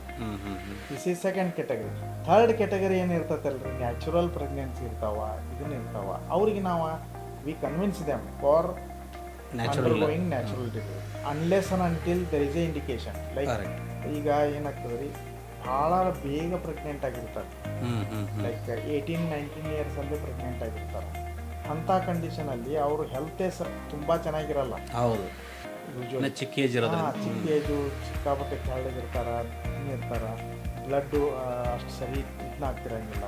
This is second category. Third category ಏನಿರ್ತೈತಲ್ರಿ, ನ್ಯಾಚುರಲ್ ಪ್ರೆಗ್ನೆನ್ಸಿ ಇರ್ತಾವ, ಇದನ್ನಿರ್ತಾವ, ಅವ್ರಿಗೆ ನಾವು we convince them for undergoing natural delivery unless and until there is a indication. Like ಈಗ ಏನಾಗ್ತದೆ ರೀ, ಭಾಳ ಬೇಗ ಪ್ರೆಗ್ನೆಂಟ್ ಆಗಿರ್ತಾರೆ. ಲೈಕ್ 18-19 ಇಯರ್ಸಲ್ಲಿ ಪ್ರೆಗ್ನೆಂಟ್ ಆಗಿರ್ತಾರೆ. ಅಂಥ ಕಂಡೀಷನಲ್ಲಿ ಅವರು ಹೆಲ್ತೇ ತುಂಬ ಚೆನ್ನಾಗಿರಲ್ಲ. ಹೌದು. ಚಿಕ್ಕ ಏಜು ಸಿಕ್ಕಾಪಟ್ಟೆ ಕೆಳಗಿರ್ತಾರೆ, ಇರ್ತಾರೆ, ಬ್ಲಡ್ಡು ಅಷ್ಟು ಸರಿ ಇದನ್ನಾಗ್ತಿರಂಗಿಲ್ಲ.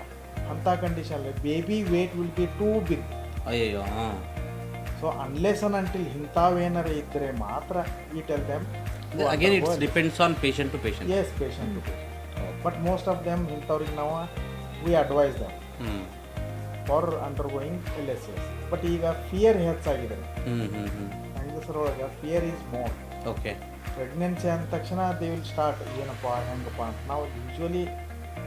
ಅಂಥ ಕಂಡೀಷನಲ್ಲಿ baby weight will be too big. ಅಯ್ಯೋ. ಸೊ ಅನ್ಲೆಸ್ ಅಂಡ್ ಅಂಟಿಲ್ ಇಂಥವೇನಾರ ಇದ್ದರೆ ಮಾತ್ರ we tell them. Again it's depends on patient to patient. Yes, patient to patient. But most of them ಇಂಥವ್ರಿಗೆ ನಾವು we advise them for undergoing LSS. But ಈಗ ಫಿಯರ್ ಹೆಚ್ಚಾಗಿದೆ ಹೆಂಗಸರೊಳಗೆ. Fear is more. Okay. Pregnancy ಅಂದ ತಕ್ಷಣ ದೇ ವಿಲ್ ಸ್ಟಾರ್ಟ್ ಏನಪ್ಪ ಹೆಂಗಪ್ಪ ಅಂತ. ನಾವು ಯೂಶ್ವಲಿ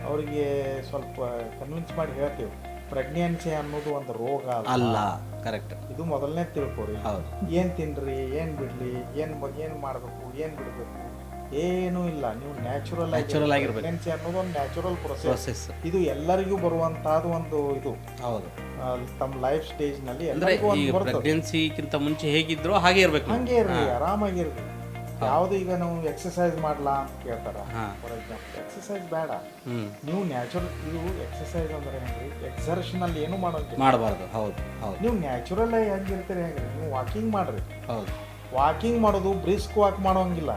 ಅವರಿಗೆ ಸ್ವಲ್ಪ ಕನ್ವಿನ್ಸ್ ಮಾಡಿ ಹೇಳ್ತೀವಿ, ಪ್ರೆಗ್ನೆನ್ಸಿ ಅನ್ನೋದು ಒಂದು ರೋಗ ಅಲ್ಲ. ಕರೆಕ್ಟ್. ಇದು ಮೊದಲನೇ ತಿಳ್ಕೊರಿ. ಏನು ತಿನ್ರಿ, ಏನು ಬಿಡಲಿ, ಏನು ಮಾಡಬೇಕು, ಏನು ಬಿಡಬೇಕು, ಏನೂ ಇಲ್ಲ. ನೀವು ನ್ಯಾಚುರಲ್ ಆಗಿರ್ಬೇಕು. ಪ್ರೆಗ್ನೆನ್ಸಿ ಅನ್ನೋದು ಒಂದು ನ್ಯಾಚುರಲ್ ಪ್ರೊಸೆಸ್. ಇದು ಎಲ್ಲರಿಗೂ ಬರುವಂತಹದ್ದು ಒಂದು ಇದು. ಹೌದು. ತಮ್ಮ ಲೈಫ್ ಸ್ಟೇಜ್ನಲ್ಲಿ ಎಲ್ಲರಿಗೂ ಪ್ರೆಗ್ನೆನ್ಸಿಗಿಂತ ಮುಂಚೆ ಹೇಗಿದ್ರು ಹಾಗೆ ಇರಬೇಕು. ಹಂಗೆ ಇರಲಿ, ಆರಾಮಾಗಿರ್ಲಿ. ಯಾವುದು ಈಗ ನಾವು ಎಕ್ಸಸೈಸ್ ಮಾಡಲಾ ಅಂತ ಕೇಳ್ತಾರ. ಫಾರ್ ಎಕ್ಸಾಂಪಲ್ ಎಕ್ಸಸೈಸ್ ಬೇಡ, ನೀವು ನ್ಯಾಚುರಲ್. ಇದು ಎಕ್ಸಸೈಸ್ ಅಂದ್ರೆ ಹೆಂಗ್ರಿ, ಎಕ್ಸರ್ಷನಲ್ಲಿ ಏನು ಮಾಡಬಾರ್ದು. ಹೌದು. ನೀವು ನ್ಯಾಚುರಲ್ ಆಗಿ ಹೆಂಗಿರ್ತೀರಿ ಹೆಂಗ್ರಿ, ನೀವು ವಾಕಿಂಗ್ ಮಾಡ್ರಿ. ಹೌದು. ವಾಕಿಂಗ್ ಮಾಡೋದು ಬ್ರಿಸ್ಕ್ ವಾಕ್ ಮಾಡೋಂಗಿಲ್ಲ,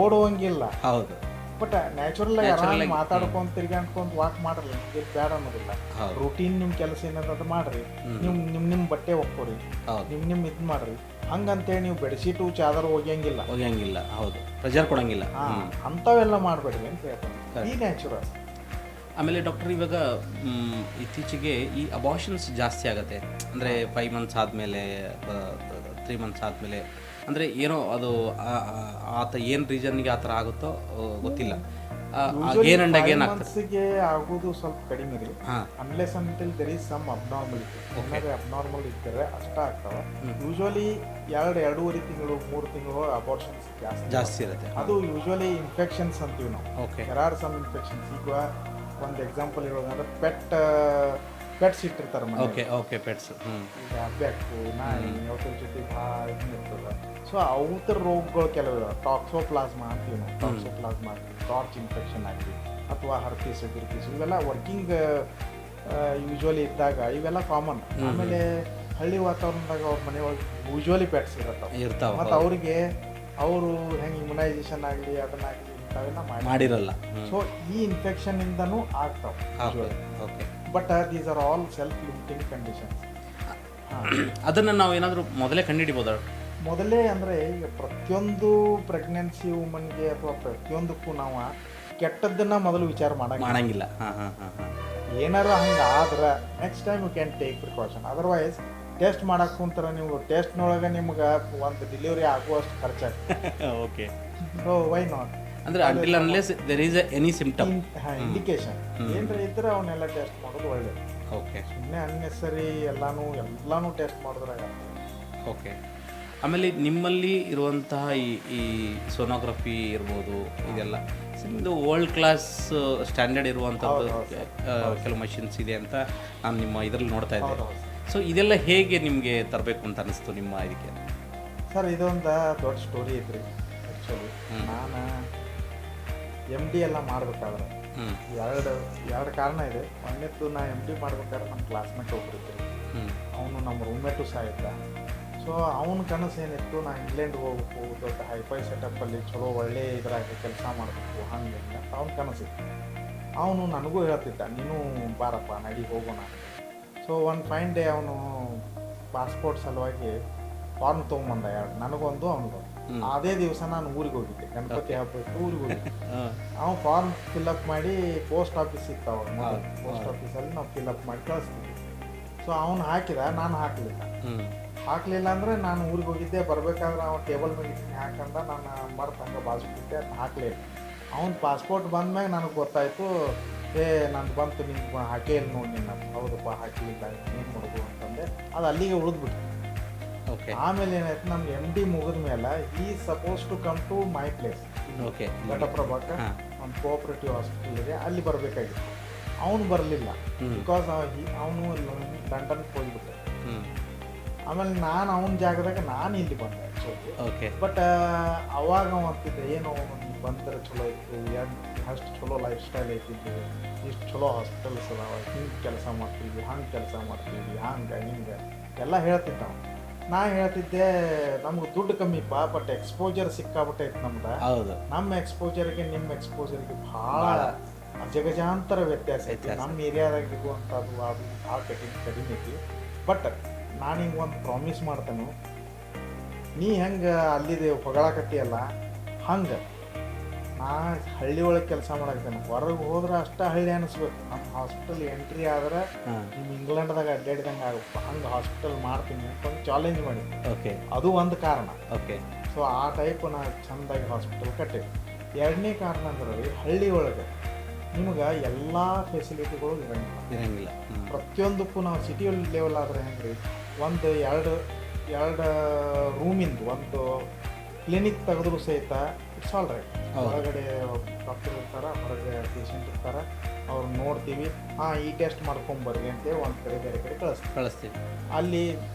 ಓಡುವಂಗಿಲ್ಲ. ಹೌದು. ಬಟ್ ನ್ಯಾಚುರಲ್ ಆಗಿ ಆರಾಮ ಮಾತಾಡ್ಕೊಂತ ತಿರ್ಗಾಡ್ಕೊಂತ ವಾಕ್ ಮಾಡ್ರಿ. ಇದು ಬೇಡ ಅನ್ನೋದಿಲ್ಲ. ರೂಟೀನ್ ನಿಮ್ಮ ಕೆಲಸ ಏನದ ಮಾಡ್ರಿ. ನೀವು ನಿಮ್ಮ ಬಟ್ಟೆ ಒಕ್ಕೋರಿ, ನಿಮ್ಮ ಇದು ಮಾಡ್ರಿ. ಹಂಗಂತೇಳಿ ನೀವು ಬೆಡ್ಶೀಟು ಚಾದರ್ ಒಗ್ಯಂಗಿಲ್ಲ. ಒಗ್ಯಂಗಿಲ್ಲ, ಹೌದು, ಪ್ರೆಷರ್ ಕೊಡಂಗಿಲ್ಲ. ಅಂಥವೆಲ್ಲ ಮಾಡಬೇಡ್ರಿ ಅಂತ ಹೇಳ್ತಾರೆ. ಈ ನ್ಯಾಚುರಲ್. ಆಮೇಲೆ ಡಾಕ್ಟರ್ ಇವಾಗ ಇತ್ತೀಚೆಗೆ ಈ ಅಬಾರ್ಷನ್ಸ್ ಜಾಸ್ತಿ ಆಗುತ್ತೆ, ಅಂದರೆ 5 ಮಂತ್ಸ್ ಆದಮೇಲೆ 3 ಮಂತ್ಸ್ ಆದಮೇಲೆ, ಅಂದರೆ ಏನೋ ಅದು ಆತ ಏನು ರೀಸನ್ಗೆ ಆ ಥರ ಆಗುತ್ತೋ ಗೊತ್ತಿಲ್ಲ. ಏನ್ ಅಂಡಾಗ ಮನ್ಸಿಗೆ ಆಗೋದು ಸ್ವಲ್ಪ ಕಡಿಮೆ ರೀ. Unless until there is some abnormality. ಏನಾದ್ರೆ ಅಬ್ನಾರ್ಮಲ್ ಇದ್ದರೆ ಅಷ್ಟ ಆಗ್ತಾವ. ಯೂಶುವಲಿ 2.5 ತಿಂಗಳು 3 ತಿಂಗಳು ಅಬಾರ್ಷನ್ಸ್ ಜಾಸ್ತಿ ಇರುತ್ತೆ. ಅದು ಯೂಶುವಲಿ ಇನ್ಫೆಕ್ಷನ್ಸ್ ಅಂತೀವಿ ನಾವು. Okay, there are some infections. ಈಗ ಒಂದು ಎಕ್ಸಾಂಪಲ್ ಇರೋದಂದ್ರೆ ಪೆಟ್ಸ್ ಇಟ್ಟಿರ್ತಾರೆ ಮನೆ. Okay pets. ಈಗ ಬೆಕ್ಕು, ನಾಯಿ, ಅವ್ರ ಜೊತೆ ಭಾಳ ಇರ್ತದೆ. ಸೊ ಅವತರ ರೋಗಗಳು ಕೆಲವು ಟಾಕ್ಸೋಪ್ಲಾಸ್ಮಾ ಅಂತೀವಿ ನಾವು. ಟಾಕ್ಸೋಪ್ಲಾಸ್ಮಾ ಟಾರ್ಚ್ ಇನ್ಫೆಕ್ಷನ್ ಆಗಲಿ ಅಥವಾ ಹರ್ಪಿಸು ಗಿರ್ಪಿಸು ಇವೆಲ್ಲ ವರ್ಕಿಂಗ್ ಯೂಶುವಲಿ ಇದ್ದಾಗ ಇವೆಲ್ಲ ಕಾಮನ್. ಆಮೇಲೆ ಹಳ್ಳಿ ವಾತಾವರಣದಾಗ ಅವ್ರ ಮನೆಯೊಳಗೆ ಯೂಶುವಲಿ ಪೆಟ್ಸ್ ಇರ್ತಾವೆ. ಮತ್ತು ಅವ್ರಿಗೆ ಅವರು ಹೆಂಗೆ ಇಮ್ಯುನೈಸೇಷನ್ ಆಗಲಿ ಅದನ್ನಾಗಲಿ ಇಂಥವೆಲ್ಲ ಮಾಡಿರಲ್ಲ. ಸೊ ಈ ಇನ್ಫೆಕ್ಷನ್ ಇಂದನೂ ಆಗ್ತಾವೆ. But these are all self limiting conditions. ಅದನ್ನು ನಾವು ಏನಾದರೂ ಮೊದಲೇ ಕಂಡುಹಿಡಿಬೋದ? ಮೊದಲೇ ಅಂದರೆ ಈಗ ಪ್ರತಿಯೊಂದು ಪ್ರೆಗ್ನೆನ್ಸಿ ವುಮನ್ಗೆ ಅಥವಾ ಪ್ರತಿಯೊಂದಕ್ಕೂ ನಾವು ಕೆಟ್ಟದ್ದನ್ನ ಮೊದಲು ವಿಚಾರ ಮಾಡಂಗಿಲ್ಲ. ಏನಾರ ಹಂಗೆ ಆದ್ರೆ next time you can take precaution. Otherwise test ಮಾಡಕ್ಕೆ ಕುಂತಾರೆ ನೀವು, ಟೆಸ್ಟ್ನೊಳಗೆ ನಿಮ್ಗೆ ಒಂದು ಡೆಲಿವರಿ ಆಗುವಷ್ಟು ಖರ್ಚಾಗ್ತದೆ. Okay, so why not? ಅಂದರೆ until unless there is any symptom indication ಏನಾರ ಇದ್ರೆ ಅವನ್ನೆಲ್ಲ ಟೆಸ್ಟ್ ಮಾಡೋದು ಒಳ್ಳೇದು. ಓಕೆ, ಸುಮ್ಮನೆ ಅನ್ನೆಸರಿ ಎಲ್ಲಾನು ಟೆಸ್ಟ್ ಮಾಡಿದ್ರೆ. ಓಕೆ. ಆಮೇಲೆ ನಿಮ್ಮಲ್ಲಿ ಇರುವಂತಹ ಈ ಸೋನೋಗ್ರಫಿ ಇರ್ಬೋದು, ಇದೆಲ್ಲ ಇದು ವರ್ಲ್ಡ್ ಕ್ಲಾಸ್ ಸ್ಟ್ಯಾಂಡರ್ಡ್ ಇರುವಂಥದ್ದು ಕೆಲವು ಮಷಿನ್ಸ್ ಇದೆ ಅಂತ ನಾನು ನಿಮ್ಮ ಇದರಲ್ಲಿ ನೋಡ್ತಾ ಇದ್ದೆ. ಸೊ ಇದೆಲ್ಲ ಹೇಗೆ ನಿಮಗೆ ತರಬೇಕು ಅಂತ ಅನಿಸ್ತು ನಿಮ್ಮ ಇದಕ್ಕೆ? ಸರ್, ಇದೊಂದು ದೊಡ್ಡ ಸ್ಟೋರಿ ಐತ್ರಿ. ಆ್ಯಕ್ಚುಲಿ ನಾನು MD ಎಲ್ಲ ಮಾಡ್ಬೇಕಾದ್ರೆ ಎರಡು ಕಾರಣ ಇದೆ. ಒಂದೇತ್ತು ನಾ MD ಮಾಡ್ಬೇಕಾದ್ರೆ ನಮ್ಮ ಕ್ಲಾಸ್ಮೇಟ್ ಒಬ್ರು ಇದ್ದರು. ಅವನು ನಮ್ಮ ರೂಮ್ಮೇಟು ಸಹ ಇದ್ದ. ಸೊ ಅವನ ಕನಸು ಏನಿತ್ತು, ನಾ ಇಂಗ್ಲೆಂಡ್ಗೆ ಹೋಗ್ಬೇಕು, ದೊಡ್ಡ ಹೈಫೈ ಸೆಟಪ್ಪಲ್ಲಿ ಚಲೋ ಒಳ್ಳೆ ಇದ್ರಾಗ ಕೆಲಸ ಮಾಡಬೇಕು, ಹಂಗೆ ಅವ್ನ ಕನಸಿತ್ತು. ಅವನು ನನಗೂ ಹೇಳ್ತಿದ್ದ, ನೀನು ಬಾರಪ್ಪ ನಡಿ ಹೋಗೋಣ. ಸೊ ಒಂದು ಫೈನ್ ಡೇ ಅವನು ಪಾಸ್ಪೋರ್ಟ್ ಸಲುವಾಗಿ ಫಾರ್ಮ್ ತೊಗೊಂಬಂದ 2, ನನಗೊಂದು ಅವನಿಗೊಂದು. ಅದೇ ದಿವಸ ನಾನು ಊರಿಗೆ ಹೋಗಿದ್ದೆ, ಗಣಪತಿ ಹಬ್ಬಕ್ಕೆ ಊರಿಗೆ ಹೋಗಿದ್ದೆ. ಅವನು ಫಾರ್ಮ್ ಫಿಲ್ಅಪ್ ಮಾಡಿ ಪೋಸ್ಟ್ ಆಫೀಸ್ ಇತ್ತು ಅವಾಗ. ಪೋಸ್ಟ್ ಆಫೀಸಲ್ಲಿ ನಾವು ಫಿಲ್ಅಪ್ ಮಾಡಿ ಕಳಿಸ್ತೀವಿ. ಸೊ ಅವನು ಹಾಕಿದ, ನಾನು ಹಾಕಲಿಲ್ಲ ಅಂದರೆ ನಾನು ಊರಿಗೆ ಹೋಗಿದ್ದೆ. ಬರಬೇಕಾದ್ರೆ ಅವನು ಟೇಬಲ್ ಮೇಲೆ ಹಾಕಂದ, ನಾನು ಮರ್ತು ಹಂಗೆ ಬಾಜುಕಿದ್ದೆ, ಅಂತ ಹಾಕಲಿಲ್ಲ. ಅವ್ನ ಪಾಸ್ಪೋರ್ಟ್ ಬಂದ್ಮ್ಯಾಗ ನನಗೆ ಗೊತ್ತಾಯಿತು, ನಂದು ಬಂತು, ನಿಮ್ಗೆ ಹಾಕೇ ಇಲ್ಲ ನೋಡಿ ನಿನ್ನ. ಹೌದಪ್ಪ ಹಾಕಲಿಲ್ಲ, ಏನು ಮಾಡೋದು ಅಂತಂದೆ. ಅದು ಅಲ್ಲಿಗೆ ಉಳಿದ್ಬಿಟ್ಟು. ಆಮೇಲೆ ಏನಾಯ್ತು, ನಮ್ಗೆ MD ಮುಗಿದ ಮೇಲೆ ಈ suppose to come to my place. ಘಟಪ್ರಭಾಕ ಒಂದು ಕೋಆಪರೇಟಿವ್ ಹಾಸ್ಪಿಟಲ್ ಇದೆ, ಅಲ್ಲಿ ಬರಬೇಕಾಗಿತ್ತು. ಅವನು ಬರಲಿಲ್ಲ, ಬಿಕಾಸ್ ಅವನು ಲಂಡನ್ಗೆ ಹೋಗಿಬಿಟ್ಟೆ. ಆಮೇಲೆ ನಾನು ಅವನ ಜಾಗದಾಗ ನಾನು ಇಲ್ಲಿ ಬಂದೆ ಆ್ಯಕ್ಚುಲಿ. ಬಟ್ ಅವಾಗ ಅಂತಿದ್ದೆ, ಏನೋ ಬಂದರೆ ಚಲೋ ಇತ್ತು, ಅಷ್ಟು ಚಲೋ ಲೈಫ್ ಸ್ಟೈಲ್ ಐತಿದ್ದು, ಇಷ್ಟು ಚಲೋ ಹಾಸ್ಪಿಟಲ್ಸ್ ಅದಾವ, ಹಿಂಗೆ ಕೆಲಸ ಮಾಡ್ತೀವಿ, ಹಂಗೆ ಕೆಲಸ ಮಾಡ್ತೀವಿ, ಹಂಗೆ ಹಿಂಗೆ ಎಲ್ಲ ಹೇಳ್ತಿದ್ದ. ನಾ ಹೇಳ್ತಿದ್ದೆ, ನಮ್ಗೆ ದುಡ್ಡು ಕಮ್ಮಿಪ್ಪ, ಬಟ್ ಎಕ್ಸ್ಪೋಜರ್ ಸಿಕ್ಕಾಬಿಟ್ಟೈತೆ ನಮ್ದು. ನಮ್ಮ ಎಕ್ಸ್ಪೋಜರ್ಗೆ ನಿಮ್ಮ ಎಕ್ಸ್ಪೋಜರ್ಗೆ ಭಾಳ ಅಜಗಜಾಂತರ ವ್ಯತ್ಯಾಸ ಐತಿ. ನಮ್ಮ ಏರಿಯಾದಾಗ ಇರುವಂಥದ್ದು ಅದು ಭಾಳ ಕಡಿಮೆ ಐತಿ. ಬಟ್ ನಾನು ಹಿಂಗೆ ಒಂದು ಪ್ರಾಮಿಸ್ ಮಾಡ್ತೇನೆ, ನೀ ಹೆಂಗೆ ಅಲ್ಲಿದೆ ಹೊಗಳಾಕತ್ತೀಯಲ್ಲ ಹಂಗೆ ನಾ ಹಳ್ಳಿ ಒಳಗೆ ಕೆಲಸ ಮಾಡಾಕ್ತೇನೆ. ಹೊರಗೆ ಹೋದ್ರೆ ಅಷ್ಟೇ ಹಳ್ಳಿ ಅನಿಸ್ಬೇಕು. ನಮ್ಮ ಹಾಸ್ಪಿಟಲ್ ಎಂಟ್ರಿ ಆದ್ರೆ ನಿಮ್ಮ ಇಂಗ್ಲೆಂಡ್ದಾಗ ಅಡ್ಡಾಡಿದಂಗೆ ಆಗುತ್ತೆ, ಹಂಗೆ ಹಾಸ್ಪಿಟಲ್ ಮಾಡ್ತೀನಿ ಅಂತ ಒಂದು ಚಾಲೆಂಜ್ ಮಾಡಿ. ಅದು ಒಂದು ಕಾರಣ. ಸೊ ಆ ಟೈಪ್ ನಾ ಚೆಂದಾಗಿ ಹಾಸ್ಪಿಟಲ್ ಕಟ್ಟಿವಿ. ಎರಡನೇ ಕಾರಣ ಅಂದ್ರೆ ಹಳ್ಳಿ ಒಳಗೆ ನಿಮ್ಗೆ ಎಲ್ಲ ಫೆಸಿಲಿಟಿಗಳು ಇರಂಗಿಲ್ಲ. ಪ್ರತಿಯೊಂದಕ್ಕೂ ನಾವು ಸಿಟಿ ಲೆವೆಲ್ ಆದರೆ ಹೆಂಗೆ ಒಂದು ಎರಡು ರೂಮಿಂದು ಒಂದು ಕ್ಲಿನಿಕ್ ತೆಗೆದ್ರು ಸಹಿತ ಇಟ್ಸ್ ಆಲ್ ರೈಟ್. ಹೊರಗಡೆ ಡಾಕ್ಟರ್ ಇರ್ತಾರೆ, ಹೊರಗೆ ಪೇಷಂಟ್ ಇರ್ತಾರೆ, ಅವ್ರು ನೋಡ್ತೀವಿ, ಈ ಟೆಸ್ಟ್ ಮಾಡ್ಕೊಂಬರ್ರಿ ಅಂತೇಳಿ ಒಂದು ಕಡೆ ಬೇರೆ ಕಡೆ ಕಳಿಸ್ತೀವಿ. ಅಲ್ಲಿ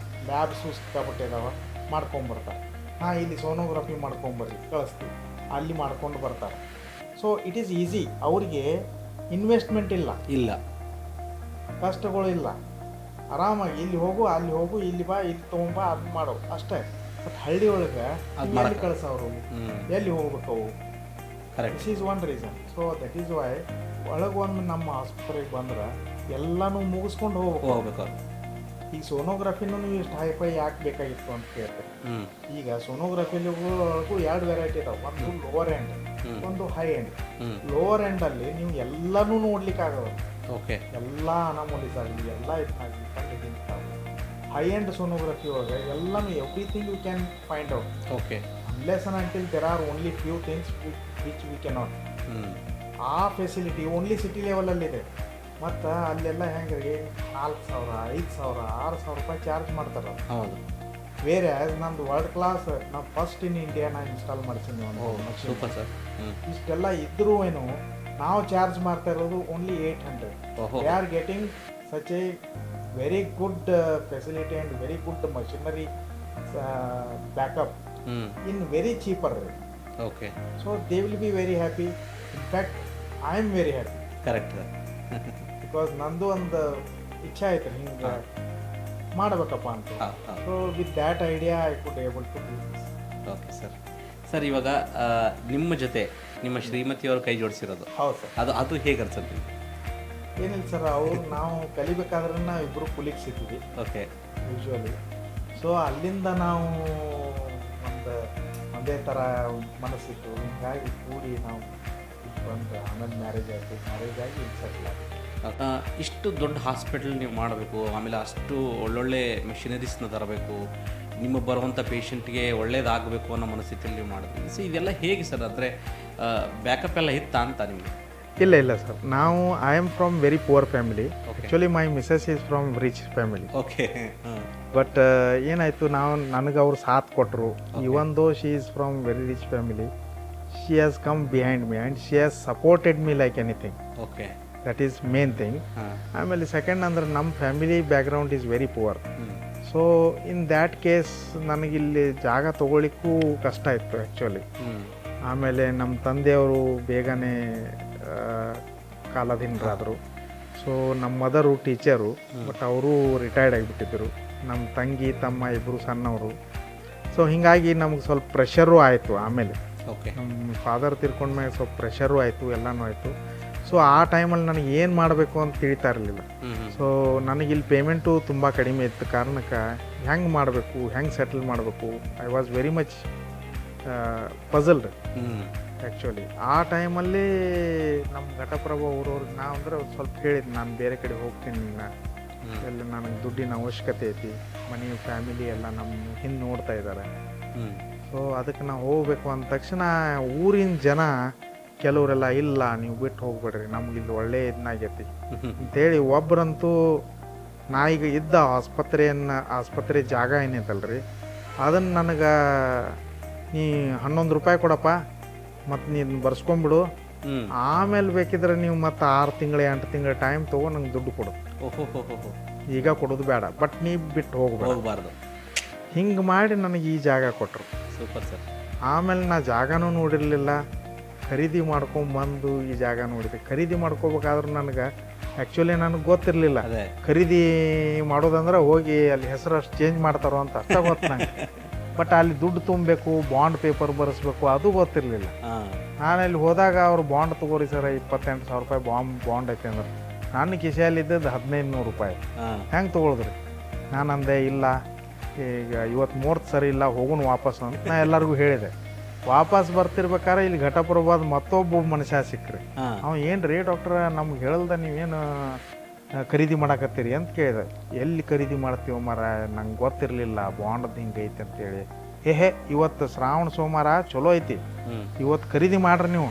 ಲ್ಯಾಬ್ಸು ಸಿಕ್ಕಾಪಟ್ಟಿದಾವೆ, ಮಾಡ್ಕೊಂಬರ್ತಾರೆ. ಇಲ್ಲಿ ಸೋನೋಗ್ರಫಿ ಮಾಡ್ಕೊಂಬರ್ರಿ ಕಳಿಸ್ತೀವಿ, ಅಲ್ಲಿ ಮಾಡ್ಕೊಂಡು ಬರ್ತಾರೆ. So it is easy. ಅವ್ರಿಗೆ ಇನ್ವೆಸ್ಟ್ಮೆಂಟ್ ಇಲ್ಲ, ಕಷ್ಟಗಳು ಇಲ್ಲ. ಆರಾಮಾಗಿ ಇಲ್ಲಿ ಹೋಗು, ಅಲ್ಲಿ ಹೋಗು, ಇಲ್ಲಿ ಬಾ, ಇಲ್ಲಿ ತೊಗೊಂಬ, ಅದು ಮಾಡೋ ಅಷ್ಟೇ. ಬಟ್ ಹಳ್ಳಿ ಒಳಗೆ ಎಲ್ಲಿ ಕಳ್ಸೋರು, ಎಲ್ಲಿ ಹೋಗ್ಬೇಕವು? This is one reason. So that is why ಒಳಗೆ ಒಂದು ನಮ್ಮ ಆಸ್ಪತ್ರೆಗೆ ಬಂದ್ರೆ ಎಲ್ಲನೂ ಮುಗಿಸ್ಕೊಂಡು ಹೋಗ್ಬೇಕು. ಈಗ ಸೋನೋಗ್ರಫಿನೂ ನೀವು ಇಷ್ಟು ಹೈಫೈ ಯಾಕೆ ಬೇಕಾಗಿತ್ತು ಅಂತ ಕೇಳ್ತಾರೆ. ಹ್ಞೂ ಈಗ ಸೋನೋಗ್ರಫಿಲಿಗೂ 2 ವೆರೈಟಿ ಇದಾವೆ. ಒಂದು ಲೋವರ್ ಎಂಡ್, ಒಂದು ಹೈ ಎಂಡ್. ಹ್ಞೂ ಲೋವರ್ ಎಂಡಲ್ಲಿ ನೀವು ಎಲ್ಲನೂ ನೋಡ್ಲಿಕ್ಕೆ ಆಗಲ್ಲ, ಓಕೆ ಎಲ್ಲ ಅನಾಮೋಲಿಸ್ ಆಗಲಿ ಎಲ್ಲ ಇದಾಗಲಿ ಕಂಡಿದ್ದೀನಿ. ಹೈ ಎಂಡ್ ಸೋನೋಗ್ರಫಿ ಒಳಗೆ ಎಲ್ಲನೂ everything you can find out, okay unless and until there are only few things which we cannot. ಹ್ಞೂ ಆ ಫೆಸಿಲಿಟಿ ಓನ್ಲಿ ಸಿಟಿ ಲೆವೆಲಲ್ಲಿದೆ. ಮತ್ತು ಅಲ್ಲೆಲ್ಲ ಹೆಂಗೆ ರೀ 4,000 5,000 6,000 ರೂಪಾಯಿ ಚಾರ್ಜ್ ಮಾಡ್ತಾರೆ. ಹೌದು ಬೇರೆ ನಂದು ವರ್ಲ್ಡ್ ಕ್ಲಾಸ್ ನಾವು ಫಸ್ಟ್ ಇನ್ ಇಂಡಿಯಾ ನಾನು ಇನ್ಸ್ಟಾಲ್ ಮಾಡ್ತೀನಿ ಓ ಒಂದು ಸೂಪರ್ ಸರ್. ಹ್ಞೂ ಇಷ್ಟೆಲ್ಲ ಇದ್ರೂ ಏನು ನಾವು ಚಾರ್ಜ್ ಮಾಡ್ತಾ ಇರೋದು ಓನ್ಲಿ 800. ಓಹೋ they are getting such a very good facility and very good machinery backup ಹ್ಞೂ ಇನ್ ವೆರಿ ಚೀಪರ್ ರೀ. Okay so they will be very happy. In fact I am very happy correct sir. Because ನಂದು ಒಂದು ಇಚ್ಛೆ ಆಯ್ತು ಹಿಂಗೆ ಮಾಡಬೇಕಪ್ಪ ಅಂತ. ಹಾಂ ಹಾಂ so with that idea I could able to do this. Okay sir. Sir ಇವಾಗ ನಿಮ್ಮ ಜೊತೆ ನಿಮ್ಮ ಶ್ರೀಮತಿಯವರು ಕೈ ಜೋಡಿಸಿರೋದು ಹೌದು ಸರ್. ಅದು ಹೇಗೆ ಅನ್ಸುತ್ತೆ? ಏನಿಲ್ಲ ಸರ್, ಅವ್ರು ನಾವು ಕಲಿಬೇಕಾದ್ರೆ ನಾವು ಇಬ್ಬರು ಕುಲೀಗ್ಸ್ ಇದ್ದೀವಿ ಓಕೆ ಯೂಶ್ವಲಿ. ಸೊ ಅಲ್ಲಿಂದ ನಾವು ಒಂದೇ ಥರ ಮನಸ್ಸಿತ್ತು, ಹಿಂಗಾಗಿ ಕೂಡಿ ನಾವು ಬಂದು ಆಮೇಲೆ ಮ್ಯಾರೇಜ್ ಆಗಿ ಇಲ್ಲಿ ಸೆಟ್ಲ್ ಆಗಿ. ಇಷ್ಟು ದೊಡ್ಡ ಹಾಸ್ಪಿಟಲ್ ನೀವು ಮಾಡಬೇಕು, ಆಮೇಲೆ ಅಷ್ಟು ಒಳ್ಳೊಳ್ಳೆ ಮೆಷಿನರೀಸ್ನ ತರಬೇಕು, ನಿಮ್ಮ ಬರುವಂಥ ಪೇಷಂಟ್ಗೆ ಒಳ್ಳೇದಾಗಬೇಕು ಅನ್ನೋ ಮನಸ್ಥಿತಿಯಲ್ಲಿ ನೀವು ಮಾಡಿದ್ರಿ. ಸೊ ಇದೆಲ್ಲ ಹೇಗೆ ಸರ್? ಅಂದರೆ ಬ್ಯಾಕಪ್ ಎಲ್ಲ ಇತ್ತಾ ಅಂತ ನಿಮಗೆ? ಇಲ್ಲ ಸರ್, ನಾವು I am from very poor family. Actually my missus is from rich family. Okay but ಏನಾಯಿತು, ನನಗೆ ಅವ್ರು ಸಾಥ್ ಕೊಟ್ಟರು. Even though she is from very rich family, she has come behind me and she has supported me like anything. Okay that is main thing. ಆಮೇಲೆ ಸೆಕೆಂಡ್ ಅಂದ್ರೆ ನಮ್ಮ family background is very poor. So in that case ನನಗಿಲ್ಲಿ ಜಾಗ ತೊಗೊಳ್ಳಿಕ್ಕೂ ಕಷ್ಟ ಇತ್ತು ಆ್ಯಕ್ಚುಲಿ. ಆಮೇಲೆ ನಮ್ಮ ತಂದೆಯವರು ಬೇಗನೆ ಕಾಲಾಧೀನರಾದರು. ಸೊ ನಮ್ಮ ಮದರು ಟೀಚರು, ಬಟ್ ಅವರು ರಿಟೈರ್ಡ್ ಆಗಿಬಿಟ್ಟಿದ್ದರು. ನಮ್ಮ ತಂಗಿ ತಮ್ಮ ಇಬ್ಬರು ಸಣ್ಣವರು. ಸೊ ಹೀಗಾಗಿ ನಮ್ಗೆ ಸ್ವಲ್ಪ ಪ್ರೆಷರು ಆಯಿತು. ಆಮೇಲೆ ಓಕೆ ನಮ್ಮ ಫಾದರ್ ತೀರ್ಕೊಂಡ್ಮೇಲೆ ಸ್ವಲ್ಪ ಪ್ರೆಷರು ಆಯಿತು, ಎಲ್ಲನೂ ಆಯಿತು. ಸೊ ಆ ಟೈಮಲ್ಲಿ ನನಗೆ ಏನು ಮಾಡಬೇಕು ಅಂತ ತಿಳಿತಾ ಇರಲಿಲ್ಲ. ಸೊ ನನಗಿಲ್ಲಿ ಪೇಮೆಂಟು ತುಂಬ ಕಡಿಮೆ ಇದ್ದ ಕಾರಣಕ್ಕೆ ಹೆಂಗೆ ಮಾಡಬೇಕು, ಹೆಂಗೆ ಸೆಟಲ್ ಮಾಡಬೇಕು, I was very much puzzled actually. ಆ ಟೈಮಲ್ಲಿ ನಮ್ಮ ಘಟಪ್ರಭು ಅವ್ರವ್ರಿಗೆ ನಾವು ಅಂದ್ರೆ ಸ್ವಲ್ಪ ಹೇಳಿದ್ದು, ನಾನು ಬೇರೆ ಕಡೆ ಹೋಗ್ತೀನಿ, ಎಲ್ಲ ನನಗೆ ದುಡ್ಡಿನ ಅವಶ್ಯಕತೆ ಐತಿ, ಮನೆ ಫ್ಯಾಮಿಲಿ ಎಲ್ಲ ನಮ್ಮ ಹಿಂದೆ ನೋಡ್ತಾ ಇದ್ದಾರೆ. ಸೊ ಅದಕ್ಕೆ ನಾವು ಹೋಗ್ಬೇಕು ಅಂದ ತಕ್ಷಣ ಊರಿನ ಜನ ಕೆಲವರೆಲ್ಲ ಇಲ್ಲ ನೀವು ಬಿಟ್ಟು ಹೋಗ್ಬೇಡ್ರಿ, ನಮ್ಗೆ ಇಲ್ಲಿ ಒಳ್ಳೆ ಇದನ್ನಾಗೈತಿ ಅಂತೇಳಿ ಒಬ್ಬರಂತೂ, ನಾ ಈಗ ಇದ್ದ ಆಸ್ಪತ್ರೆ ಜಾಗ ಏನೈತಲ್ರಿ, ಅದನ್ನು ನನಗೆ ನೀ 11 ರೂಪಾಯಿ ಕೊಡಪ್ಪ, ಮತ್ತು ನೀನು ಬರ್ಸ್ಕೊಂಬಿಡು, ಆಮೇಲೆ ಬೇಕಿದ್ರೆ ನೀವು ಮತ್ತು 6 ತಿಂಗಳು 8 ತಿಂಗಳ ಟೈಮ್ ತೊಗೊ, ನಂಗೆ ದುಡ್ಡು ಕೊಡು, ಈಗ ಕೊಡೋದು ಬೇಡ, ಬಟ್ ನೀ ಬಿಟ್ಟು ಹೋಗಬಾರ್ದು. ಹಿಂಗೆ ಮಾಡಿ ನನಗೆ ಈ ಜಾಗ ಕೊಟ್ಟರು. Super sir. ಆಮೇಲೆ ನಾ ಜಾಗನೂ ನೋಡಿರಲಿಲ್ಲ, ಖರೀದಿ ಮಾಡ್ಕೊಂಬಂದು ಈ ಜಾಗ ನೋಡಿದೆ. ಖರೀದಿ ಮಾಡ್ಕೋಬೇಕಾದ್ರೂ ನನಗೆ ಆ್ಯಕ್ಚುಲಿ ನನಗೆ ಗೊತ್ತಿರಲಿಲ್ಲ ಖರೀದಿ ಮಾಡೋದಂದ್ರೆ ಹೋಗಿ ಅಲ್ಲಿ ಹೆಸರು ಅಷ್ಟು ಚೇಂಜ್ ಮಾಡ್ತಾರೋ ಅಂತ ಅಷ್ಟೇ ಗೊತ್ತು ನಂಗೆ. ಬಟ್ ಅಲ್ಲಿ ದುಡ್ಡು ತುಂಬಬೇಕು, ಬಾಂಡ್ ಪೇಪರ್ ಬರೆಸ್ಬೇಕು, ಅದು ಗೊತ್ತಿರಲಿಲ್ಲ. ನಾನು ಅಲ್ಲಿ ಹೋದಾಗ ಅವ್ರು ಬಾಂಡ್ ತೊಗೋರಿ ಸರ್ 28,000 ರೂಪಾಯಿ ಬಾಂಡ್ ಐತೆ ಅಂದ್ರೆ, ನನ್ನ ಕಿಸೆಯಲ್ಲಿದ್ದದ್ದು 1,500 ರೂಪಾಯಿ, ಹೆಂಗೆ ತೊಗೊಳಿದ್ರಿ? ನಾನು ಅಂದೆ ಇಲ್ಲ, ಈಗ ಇವತ್ತು ಮುಹೂರ್ತ ಸರಿ ಇಲ್ಲ, ಹೋಗೋಣ ವಾಪಸ್ ಅಂತ ನಾ ಎಲ್ಲರಿಗೂ ಹೇಳಿದೆ. ವಾಪಸ್ ಬರ್ತಿರ್ಬೇಕಾದ್ರೆ ಇಲ್ಲಿ ಘಟಪ್ರಭಾದ ಮತ್ತೊಬ್ಬ ಮನುಷ್ಯ ಸಿಕ್ಕ್ರಿ. ಅವ ಏನು ರೀ ಡಾಕ್ಟ್ರ, ನಮ್ಗೆ ಹೇಳ್ದ ನೀವೇನು ಖರೀದಿ ಮಾಡಕತ್ತೀರಿ ಅಂತ ಕೇಳಿದೆ. ಎಲ್ಲಿ ಖರೀದಿ ಮಾಡ್ತೀವ ಮರ, ನಂಗೆ ಗೊತ್ತಿರಲಿಲ್ಲ ಬಾಂಡದ್ದು ಹಿಂಗೆ ಐತಿ ಅಂತೇಳಿ. ಇವತ್ತು ಶ್ರಾವಣ ಸೋಮವಾರ ಚಲೋ ಐತಿ, ಇವತ್ತು ಖರೀದಿ ಮಾಡ್ರಿ ನೀವು,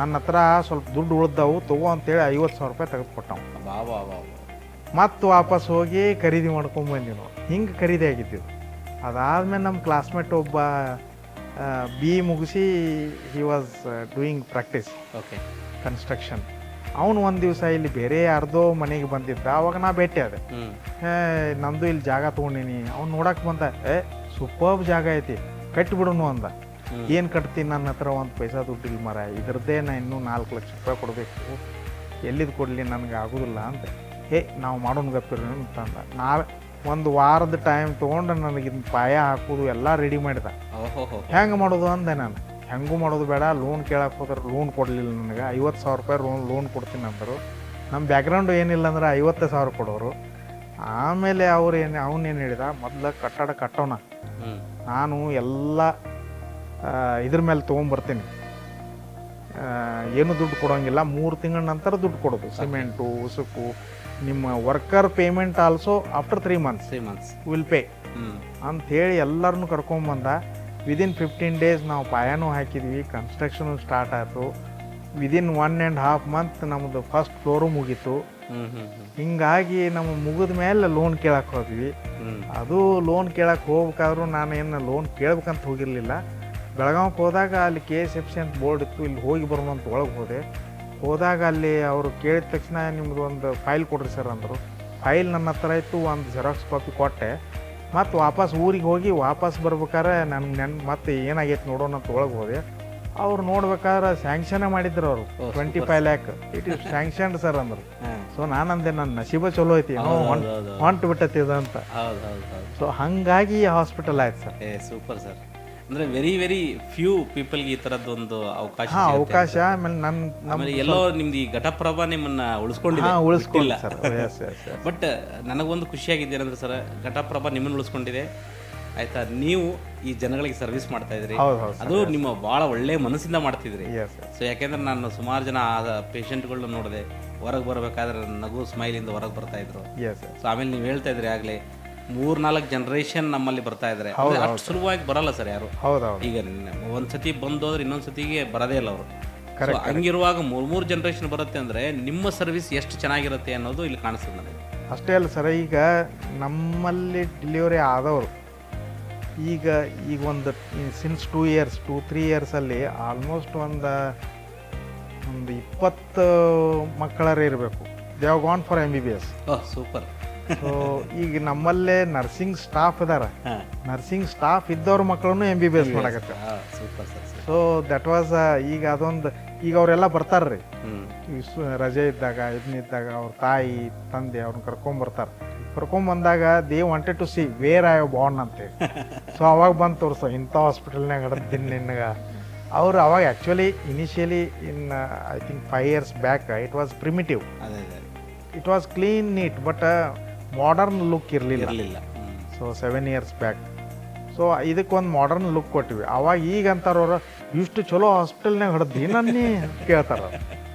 ನನ್ನ ಹತ್ರ ಸ್ವಲ್ಪ ದುಡ್ಡು ಉಳ್ದವು ತಗೋ ಅಂತೇಳಿ 50,000 ರೂಪಾಯಿ ತೆಗೆದುಕೊಟ್ಟವು. ಮತ್ತು ವಾಪಸ್ ಹೋಗಿ ಖರೀದಿ ಮಾಡ್ಕೊಂಬಂದಿವಿ ನಾವು. ಹಿಂಗೆ ಖರೀದಿ ಆಗಿದ್ದೀವಿ. ಅದಾದಮೇಲೆ ನಮ್ಮ ಕ್ಲಾಸ್ಮೇಟ್ ಒಬ್ಬ BE ಮುಗಿಸಿ he was doing practice construction. ಅವನು ಒಂದು ದಿವಸ ಇಲ್ಲಿ ಬೇರೆ ಯಾರ್ದೋ ಮನೆಗೆ ಬಂದಿದ್ದ. ಅವಾಗ ನಾ ಭೇಟಿ ಅದೆ, ನಮ್ಮದು ಇಲ್ಲಿ ಜಾಗ ತೊಗೊಂಡಿನಿ. ಅವ್ನು ನೋಡಕ್ಕೆ ಬಂದ, ಸೂಪರ್ಬ್ ಜಾಗ ಐತಿ, ಕಟ್ಟಿಬಿಡೋನು ಅಂದ. ಏನು ಕಟ್ತೀನಿ, ನನ್ನ ಹತ್ರ ಒಂದು ಪೈಸಾ ದುಡ್ಡಿಲ್ಲ ಮರ, ಇದ್ರದ್ದೇ ನಾ ಇನ್ನೂ 4 ಲಕ್ಷ ರೂಪಾಯಿ ಕೊಡಬೇಕು, ಎಲ್ಲಿದ್ದು ಕೊಡಲಿ, ನನಗೆ ಆಗೋದಿಲ್ಲ ಅಂತ. ನಾವು ಮಾಡೋಣ ಗಪ್ಪಿರಿ ಅಂತಂದ. ಒಂದು ವಾರದ ಟೈಮ್ ತೊಗೊಂಡು ನನಗೆ ಇದನ್ನ ಪಾಯ ಹಾಕೋದು ಎಲ್ಲ ರೆಡಿ ಮಾಡಿದ. ಹೆಂಗೆ ಮಾಡೋದು ಅಂದೆ ನಾನು. ಹೆಂಗೂ ಮಾಡೋದು ಬೇಡ, ಲೋನ್ ಕೇಳಕ್ಕೆ ಹೋದ್ರೆ ಲೋನ್ ಕೊಡಲಿಲ್ಲ ನನಗೆ. 50,000 ರೂಪಾಯಿ ಲೋನ್ ಕೊಡ್ತೀನಿ ಅಂದರು. ನಮ್ಮ ಬ್ಯಾಕ್ಗ್ರೌಂಡು ಏನಿಲ್ಲ ಅಂದ್ರೆ 50,000 ಕೊಡೋರು. ಆಮೇಲೆ ಅವನೇನು ಹೇಳಿದ, ಮೊದಲು ಕಟ್ಟಡ ಕಟ್ಟೋಣ, ಹ್ಞೂ ನಾನು ಎಲ್ಲ ಇದ್ರ ಮೇಲೆ ತೊಗೊಂಬರ್ತೀನಿ, ಏನು ದುಡ್ಡು ಕೊಡೋಂಗಿಲ್ಲ, 3 ತಿಂಗಳ ನಂತರ ದುಡ್ಡು ಕೊಡೋದು, ಸಿಮೆಂಟು ಉಸುಕು, ನಿಮ್ಮ worker payment also after 3 months 3 months. Will pay ಹ್ಞೂ ಅಂಥೇಳಿ ಎಲ್ಲರನ್ನೂ ಕರ್ಕೊಂಬಂದ. ವಿದಿನ್ 15 days ನಾವು ಪಾಯನೂ ಹಾಕಿದ್ವಿ, ಕನ್ಸ್ಟ್ರಕ್ಷನು ಸ್ಟಾರ್ಟ್ ಆಯಿತು. ವಿದಿನ್ 1.5 month ನಮ್ಮದು ಫಸ್ಟ್ ಫ್ಲೋರು ಮುಗೀತು. ಹ್ಞೂ ಹ್ಞೂ ಹ್ಞೂ ಹಿಂಗಾಗಿ ನಮ್ಮ ಮುಗಿದ ಮೇಲೆ ಲೋನ್ ಕೇಳಕ್ಕೆ ಹೋದ್ವಿ. ಹ್ಞೂ ಅದು ಲೋನ್ ಕೇಳಕ್ಕೆ ಹೋಗ್ಬೇಕಾದ್ರೂ ನಾನು ಏನು ಲೋನ್ ಕೇಳ್ಬೇಕಂತ ಹೋಗಿರಲಿಲ್ಲ. ಬೆಳಗಾವಿಗೆ ಹೋದಾಗ ಅಲ್ಲಿ KSFC ಅಂತ ಬೋರ್ಡ್ ಇತ್ತು, ಇಲ್ಲಿ ಹೋಗಿ ಬರೋಣ ಅಂತ ಒಳಗೆ ಹೋದಾಗ ಅಲ್ಲಿ ಅವರು ಕೇಳಿದ ತಕ್ಷಣ ನಿಮ್ದು ಒಂದು ಫೈಲ್ ಕೊಡ್ರಿ ಸರ್ ಅಂದರು. ಫೈಲ್ ನನ್ನ ಹತ್ರ ಇತ್ತು, ಒಂದು ಜೆರಾಕ್ಸ್ ಕಾಪಿ ಕೊಟ್ಟೆ. ಮತ್ತು ವಾಪಸ್ ಊರಿಗೆ ಹೋಗಿ ವಾಪಸ್ ಬರ್ಬೇಕಾದ್ರೆ ನನಗೆ ಮತ್ತೆ ಏನಾಗೈತೆ ನೋಡೋಣ ಅಂತ ಒಳಗೆ ಹೋದೆ. ಅವ್ರು ನೋಡ್ಬೇಕಾದ್ರೆ ಸ್ಯಾಂಕ್ಷನೇ ಮಾಡಿದ್ರು ಅವರು 25 lakh. It is sanctioned sir ಅಂದರು. ಸೊ ನಾನಂದೆ ನನ್ನ ನಸೀಬ ಚಲೋ ಐತಿ, ಹೊಂಟು ಬಿಟ್ಟತಿದ ಅಂತ. ಹೌದು ಹೌದು ಹೌದು. ಸೊ ಹಾಗಾಗಿ ಹಾಸ್ಪಿಟಲ್ ಆಯ್ತು ಸರ್. Super sir. ಅಂದರೆ ವೆರಿ ಫ್ಯೂ ಪೀಪಲ್ಗೆ ಈ ಥರದ್ದೊಂದು ಅವಕಾಶ ಹಾಂ, ಸಿಗುತ್ತೆ. ಅವಕಾಶ. ಆಮೇಲೆ ಆಮೇಲೆ ಎಲ್ಲೋ ನಿಮ್ದು ಈ ಘಟಪ್ರಭಾ ನಿಮ್ಮನ್ನ ಉಳಿಸ್ಕೊಂಡಿದೆ. ಉಳಿಸ್ಕೊಳ್ಳಿ ಸರ್. ಬಟ್ ನನಗೊಂದು ಖುಷಿಯಾಗಿದೆ ಏನಂದ್ರೆ ಸರ್, ಘಟಪ್ರಭಾ ನಿಮ್ಮನ್ನು ಉಳಿಸ್ಕೊಂಡಿದೆ ಆಯ್ತಾ. ನೀವು ಈ ಜನಗಳಿಗೆ ಸರ್ವಿಸ್ ಮಾಡ್ತಾ ಇದ್ರಿ, ಹೌದು ಹೌದು ಅದು ನಿಮ್ಮ ಭಾಳ ಒಳ್ಳೆ ಮನಸ್ಸಿಂದ ಮಾಡ್ತಿದ್ರಿ. Yes sir. ಸೊ ಯಾಕೆಂದ್ರೆ ನಾನು ಸುಮಾರು ಜನ ಪೇಷಂಟ್ಗಳನ್ನ ನೋಡಿದೆ, ಹೊರಗೆ ಬರಬೇಕಾದ್ರೆ ನಗು ಸ್ಮೈಲಿಂದ ಹೊರಗೆ ಬರ್ತಾ ಇದ್ರು. Yes sir. ಸೊ ಆಮೇಲೆ ನೀವು ಹೇಳ್ತಾ ಇದ್ರಿ ಆಗಲೇ 3-4 ಜನರೇಷನ್ ನಮ್ಮಲ್ಲಿ ಬರ್ತಾ ಇದ್ದಾರೆ. ಅಷ್ಟು ಸುಲಭವಾಗಿ ಬರಲ್ಲ ಸರ್ ಯಾರು. ಹೌದೌದು. ಈಗ ಒಂದ್ಸತಿ ಬಂದೋದ್ರೆ ಇನ್ನೊಂದು ಸತಿಗೆ ಬರೋದೇ ಇಲ್ಲ ಅವರು. ಹಂಗಿರುವಾಗ 3 ಜನರೇಷನ್ ಬರುತ್ತೆ ಅಂದರೆ ನಿಮ್ಮ ಸರ್ವಿಸ್ ಎಷ್ಟು ಚೆನ್ನಾಗಿರುತ್ತೆ ಅನ್ನೋದು ಇಲ್ಲಿ ಕಾಣಿಸ್ತದೆ ನನಗೆ. ಅಷ್ಟೇ ಅಲ್ಲ ಸರ್, ಈಗ ನಮ್ಮಲ್ಲಿ ಡೆಲಿವರಿ ಆದವರು ಈಗ ಒಂದು ಸಿನ್ಸ್ 2-3 yearsಲ್ಲಿ ಆಲ್ಮೋಸ್ಟ್ ಒಂದು 20 ಮಕ್ಕಳರೇ ಇರಬೇಕು. They have gone for MBBS. Oh super. So ಈಗ ನಮ್ಮಲ್ಲೇ ನರ್ಸಿಂಗ್ ಸ್ಟಾಫ್ ಇದಾರ, ನರ್ಸಿಂಗ್ ಸ್ಟಾಫ್ ಇದ್ದವ್ರ ಮಕ್ಕಳನ್ನು MBBS ಮಾಡಕತ್ತ. Super sir. So that was ಈಗ ಅದೊಂದು. ಈಗ ಅವರೆಲ್ಲ ಬರ್ತಾರ್ರಿ ರಜೆ ಇದ್ದಾಗ, ಇದನ್ನಿದ್ದಾಗ ಅವ್ರ ತಾಯಿ ತಂದೆ ಅವ್ರನ್ನ ಕರ್ಕೊಂಬರ್ತಾರೆ. ಕರ್ಕೊಂಬಂದಾಗ they wanted to see where I have born ಅಂತೇಳಿ. ಸೊ ಅವಾಗ ಬಂದು ತೋರಿಸೋ ಇಂಥ ಹಾಸ್ಪಿಟಲ್ನಾಗ ಹಡದ್ದೀನಿ ನಿನಗೆ. ಅವರು ಅವಾಗ actually initially in I think 5 years back it was primitive. It was clean neat, but modern look ಇರಲಿಲ್ಲ. So 7 years back. ಸೊ ಇದಕ್ಕೊಂದು ಮಾಡರ್ನ್ ಲುಕ್ ಕೊಟ್ಟಿವಿ. ಅವಾಗ ಈಗ ಅಂತಾರವ್ರು ಇಷ್ಟು ಚಲೋ ಹಾಸ್ಪಿಟಲ್ನಾಗ ಹೊಡೆದಿ ನನ್ನೇ ಕೇಳ್ತಾರ.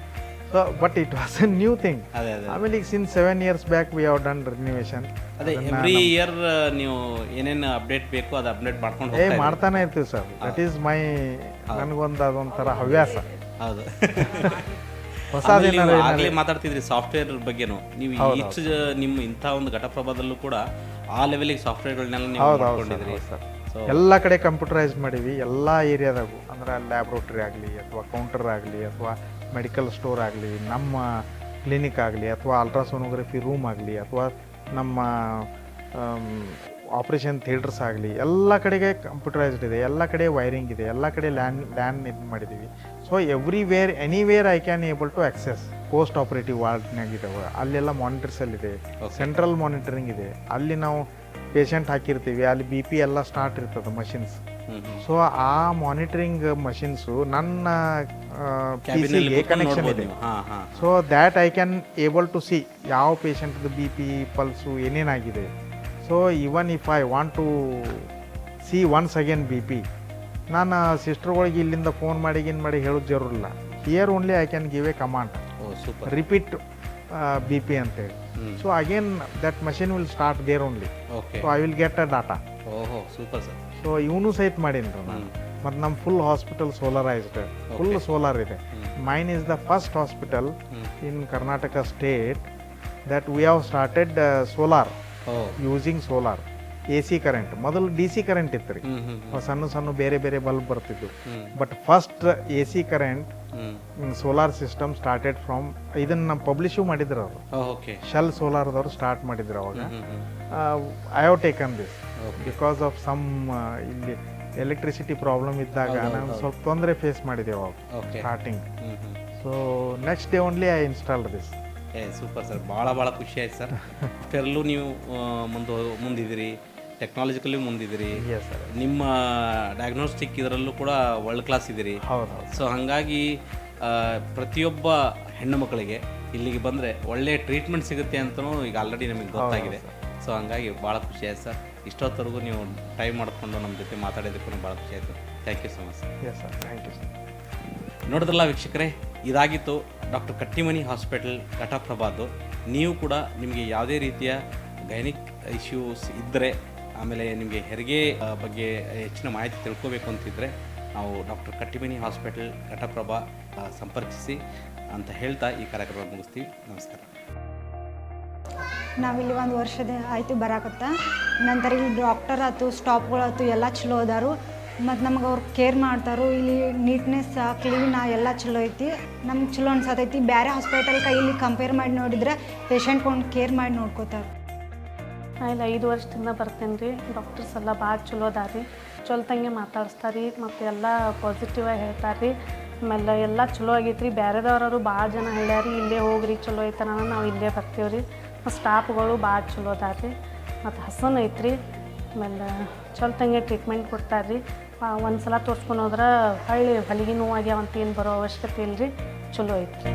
So but it was a new thing. ಆಮೇಲೆ ಈಗ since 7 years back we have done renovation. ಅದೇ ಎವ್ರಿ ಇಯರ್ ನೀವು ಏನೇನು ಅಪ್ಡೇಟ್ ಬೇಕು ಅದು ಅಪ್ಡೇಟ್ ಮಾಡ್ಕೊಂಡು ಮಾಡ್ತಾನೆ ಇರ್ತೀವಿ ಸರ್. ದಟ್ ಈಸ್ ಮೈ, ನನಗೊಂದು ಅದೊಂಥರ ಹವ್ಯಾಸ. ಹೌದು. ಹೊಸದೇನಾದ್ರು ಆಗಲೇ ಮಾತಾಡ್ತಿದ್ರಿ ಸಾಫ್ಟ್ವೇರ್ ಬಗ್ಗೆನೂ. ನೀವು ಈಚ್ ನಿಮ್ಮ ಇಂಥ ಒಂದು ಘಟಪ್ರಭಾದಲ್ಲೂ ಕೂಡ ಆ ಲೆವೆಲಿಗೆ ಸಾಫ್ಟ್ವೇರ್ಗಳನ್ನೆಲ್ಲ ನೀವು ಮಾಡ್ಕೊಂಡಿದ್ರಿ. ಎಲ್ಲ ಕಡೆ ಕಂಪ್ಯೂಟರೈಸ್ ಮಾಡೀವಿ, ಎಲ್ಲ ಏರಿಯಾದಾಗೂ. ಅಂದ್ರೆ ಲ್ಯಾಬ್ರೋಟ್ರಿ ಆಗಲಿ ಅಥವಾ ಕೌಂಟರ್ ಆಗಲಿ ಅಥವಾ ಮೆಡಿಕಲ್ ಸ್ಟೋರ್ ಆಗಲಿ, ನಮ್ಮ ಕ್ಲಿನಿಕ್ ಆಗಲಿ ಅಥವಾ ಅಲ್ಟ್ರಾಸೋನೋಗ್ರಫಿ ರೂಮ್ ಆಗಲಿ ಅಥವಾ ನಮ್ಮ ಆಪ್ರೇಷನ್ ಥಿಯೇಟರ್ಸ್ ಆಗಲಿ, ಎಲ್ಲ ಕಡೆಗೆ ಕಂಪ್ಯೂಟರೈಸ್ಡ್ ಇದೆ. ಎಲ್ಲ ಕಡೆ ವೈರಿಂಗ್ ಇದೆ, ಎಲ್ಲ ಕಡೆ ಲ್ಯಾನ್ ಇದು ಮಾಡಿದ್ದೀವಿ. So everywhere anywhere I can able to access. Post operative ವಾರ್ಡ್ನಾಗಿದ್ದಾವೆ, ಅಲ್ಲೆಲ್ಲ ಮಾನಿಟರ್ಸಲ್ಲಿದೆ, ಸೆಂಟ್ರಲ್ ಮಾನಿಟರಿಂಗ್ ಇದೆ. ಅಲ್ಲಿ ನಾವು ಪೇಷಂಟ್ ಹಾಕಿರ್ತೀವಿ, ಅಲ್ಲಿ BP ಎಲ್ಲ ಸ್ಟಾರ್ಟ್ ಇರ್ತದೆ ಮಷಿನ್ಸ್. ಸೊ ಆ ಮಾನಿಟರಿಂಗ್ ಮಷಿನ್ಸು ನನ್ನ PCಗೆ ಕನೆಕ್ಷನ್ ಇದೆ. So that I can able to see ಯಾವ ಪೇಷಂಟ್ದು BP ಪಲ್ಸು ಏನೇನಾಗಿದೆ. So even if I want to see once again BP, ನಾನು ಸಿಸ್ಟರ್ಗಳಿಗೆ ಇಲ್ಲಿಂದ ಫೋನ್ ಮಾಡಿ ಹೇಳೋದು ಜರೂರಿಲ್ಲ. Here only I can give a command, repeat BP ಅಂತೇಳಿ. So again that machine will start there only. So I will get a data. Super sir. So ಇವನು ಸಹಿತ ಮಾಡೀನಿ ನಾನು. ಮತ್ತು ನಮ್ಮ full hospital solarised, full solar ಇದೆ. Main is the first hospital in Karnataka state that we have started solar, using solar AC current. ಮೊದಲು DC ಕರೆಂಟ್ ಇತ್ತು ರೀ, ಸಣ್ಣ ಬೇರೆ ಬಲ್ಬ್ ಬರ್ತಿದ್ದು. But first AC current solar system started from, ಇದನ್ನ ನಮ್ಮ ಪಬ್ಲಿಷು ಮಾಡಿದ್ರು ಅವರು. ಶೆಲ್ ಸೋಲಾರ್ದವ್ರು ಸ್ಟಾರ್ಟ್ ಮಾಡಿದ್ರು ಅವಾಗ. I have taken this because of some ಇಲ್ಲಿ ಎಲೆಕ್ಟ್ರಿಸಿಟಿ ಪ್ರಾಬ್ಲಮ್ ಇದ್ದಾಗ ನಾನು ಸ್ವಲ್ಪ ತೊಂದರೆ ಫೇಸ್ ಮಾಡಿದೆ ಅವಾಗ starting. So next day only I installed this. Super sir. ಭಾಳ ಖುಷಿ ಆಯ್ತು ಸರ್. ಅಷ್ಟೆಲ್ಲೂ ನೀವು ಮುಂದಿದ್ದೀರಿ, ಟೆಕ್ನಾಲಜಿಕಲಿ ಮುಂದಿದ್ದೀರಿ. ನಿಮ್ಮ ಡಯಾಗ್ನೋಸ್ಟಿಕ್ ಇದರಲ್ಲೂ ಕೂಡ ವರ್ಲ್ಡ್ ಕ್ಲಾಸ್ ಇದ್ದೀರಿ. ಸೊ ಹಾಗಾಗಿ ಪ್ರತಿಯೊಬ್ಬ ಹೆಣ್ಣು ಮಕ್ಕಳಿಗೆ ಇಲ್ಲಿಗೆ ಬಂದರೆ ಒಳ್ಳೆ ಟ್ರೀಟ್ಮೆಂಟ್ ಸಿಗುತ್ತೆ ಅಂತಲೂ ಈಗ ಆಲ್ರೆಡಿ ನಮಗೆ ಗೊತ್ತಾಗಿದೆ. ಸೊ ಹಂಗಾಗಿ ಭಾಳ ಖುಷಿ ಆಯ್ತು ಸರ್. ಇಷ್ಟೊತ್ತವರೆಗೂ ನೀವು ಟೈಮ್ ಮಾಡಿಕೊಂಡು ನಮ್ಮ ಜೊತೆ ಮಾತಾಡೋದಕ್ಕೂ ಭಾಳ ಖುಷಿ ಆಯಿತು. Thank you so much sir. Yes sir, thank you sir. ನೋಡಿದ್ರಲ್ಲ ವೀಕ್ಷಕರೇ, ಇದಾಗಿತ್ತು ಡಾಕ್ಟರ್ ಕಟ್ಟಿಮನಿ ಹಾಸ್ಪಿಟಲ್ ಘಟಪ್ರಭಾದು. ನೀವು ಕೂಡ ನಿಮಗೆ ಯಾವುದೇ ರೀತಿಯ ಗೈನಿಕ್ ಇಶ್ಯೂಸ್ ಇದ್ದರೆ, ಆಮೇಲೆ ನಿಮಗೆ ಹೆರಿಗೆ ಬಗ್ಗೆ ಹೆಚ್ಚಿನ ಮಾಹಿತಿ ತಿಳ್ಕೋಬೇಕು ಅಂತಿದ್ದರೆ ನಾವು ಡಾಕ್ಟರ್ ಕಟ್ಟಿಮನಿ ಹಾಸ್ಪಿಟಲ್ ಘಟಪ್ರಭಾ ಸಂಪರ್ಕಿಸಿ ಅಂತ ಹೇಳ್ತಾ ಈ ಕಾರ್ಯಕ್ರಮ ಮುಗಿಸ್ತೀವಿ. ನಮಸ್ಕಾರ. ನಾವಿಲ್ಲಿ ಒಂದು ವರ್ಷದ ಆಯಿತು ಬರಾಕತ್ತ. ನಂತರ ಇಲ್ಲಿ ಡಾಕ್ಟರ್ ಆಯ್ತು, ಸ್ಟಾಫ್ಗಳು ಆಯ್ತು, ಎಲ್ಲ ಚಲೋ ಅದಾರು. ಮತ್ತು ನಮ್ಗೆ ಅವ್ರು ಕೇರ್ ಮಾಡ್ತಾರು. ಇಲ್ಲಿ ನೀಟ್ನೆಸ್ ಕ್ಲೀನ್ ಎಲ್ಲ ಚಲೋ ಐತಿ. ನಮ್ಗೆ ಚಲೋ ಅನ್ಸತೈತಿ. ಬೇರೆ ಹಾಸ್ಪಿಟಲ್ಗೆ ಇಲ್ಲಿ ಕಂಪೇರ್ ಮಾಡಿ ನೋಡಿದ್ರೆ ಪೇಷಂಟ್ಕೊಂಡು ಕೇರ್ ಮಾಡಿ ನೋಡ್ಕೋತಾರೆ. ಇಲ್ಲಿ 5 ವರ್ಷದಿಂದ ಬರ್ತೇನೆ ರೀ. ಡಾಕ್ಟರ್ಸ್ ಎಲ್ಲ ಭಾಳ ಚಲೋ ಅದಾರ ರೀ. ಚೊಲ್ತಂಗೆ ಮಾತಾಡಿಸ್ತಾರೆ ರೀ, ಮತ್ತು ಎಲ್ಲ ಪಾಸಿಟಿವಾಗಿ ಹೇಳ್ತಾರೆ ರೀ. ಆಮೇಲೆ ಎಲ್ಲ ಚಲೋ ಆಗೈತೆ ರೀ. ಬೇರೆದವ್ರು ಭಾಳ ಜನ ಹೇಳ್ಯಾರ ರೀ, ಇಲ್ಲೇ ಹೋಗ್ರಿ ಚಲೋ ಐತನ, ನಾವು ಇಲ್ಲೇ ಬರ್ತೀವಿ ರೀ. ಸ್ಟಾಫ್ಗಳು ಭಾಳ ಚಲೋ ಅದಾರ ರೀ, ಮತ್ತು ಹಸನ್ ಐತ್ರಿ. ಆಮೇಲೆ ಚೊಲ್ತಂಗೆ ಟ್ರೀಟ್ಮೆಂಟ್ ಕೊಡ್ತಾರೆ ರೀ. ಒಂದು ಸಲ ತೋರಿಸ್ಕೊಂಡು ಹೋದ್ರೆ ಹೊಲಿಗೆ ನೋವಾಗ್ಯಾವಂತ ಏನು ಬರೋ ಅವಶ್ಯಕತೆ ಇಲ್ಲ ರೀ. ಚಲೋ ಐತ್ರಿ.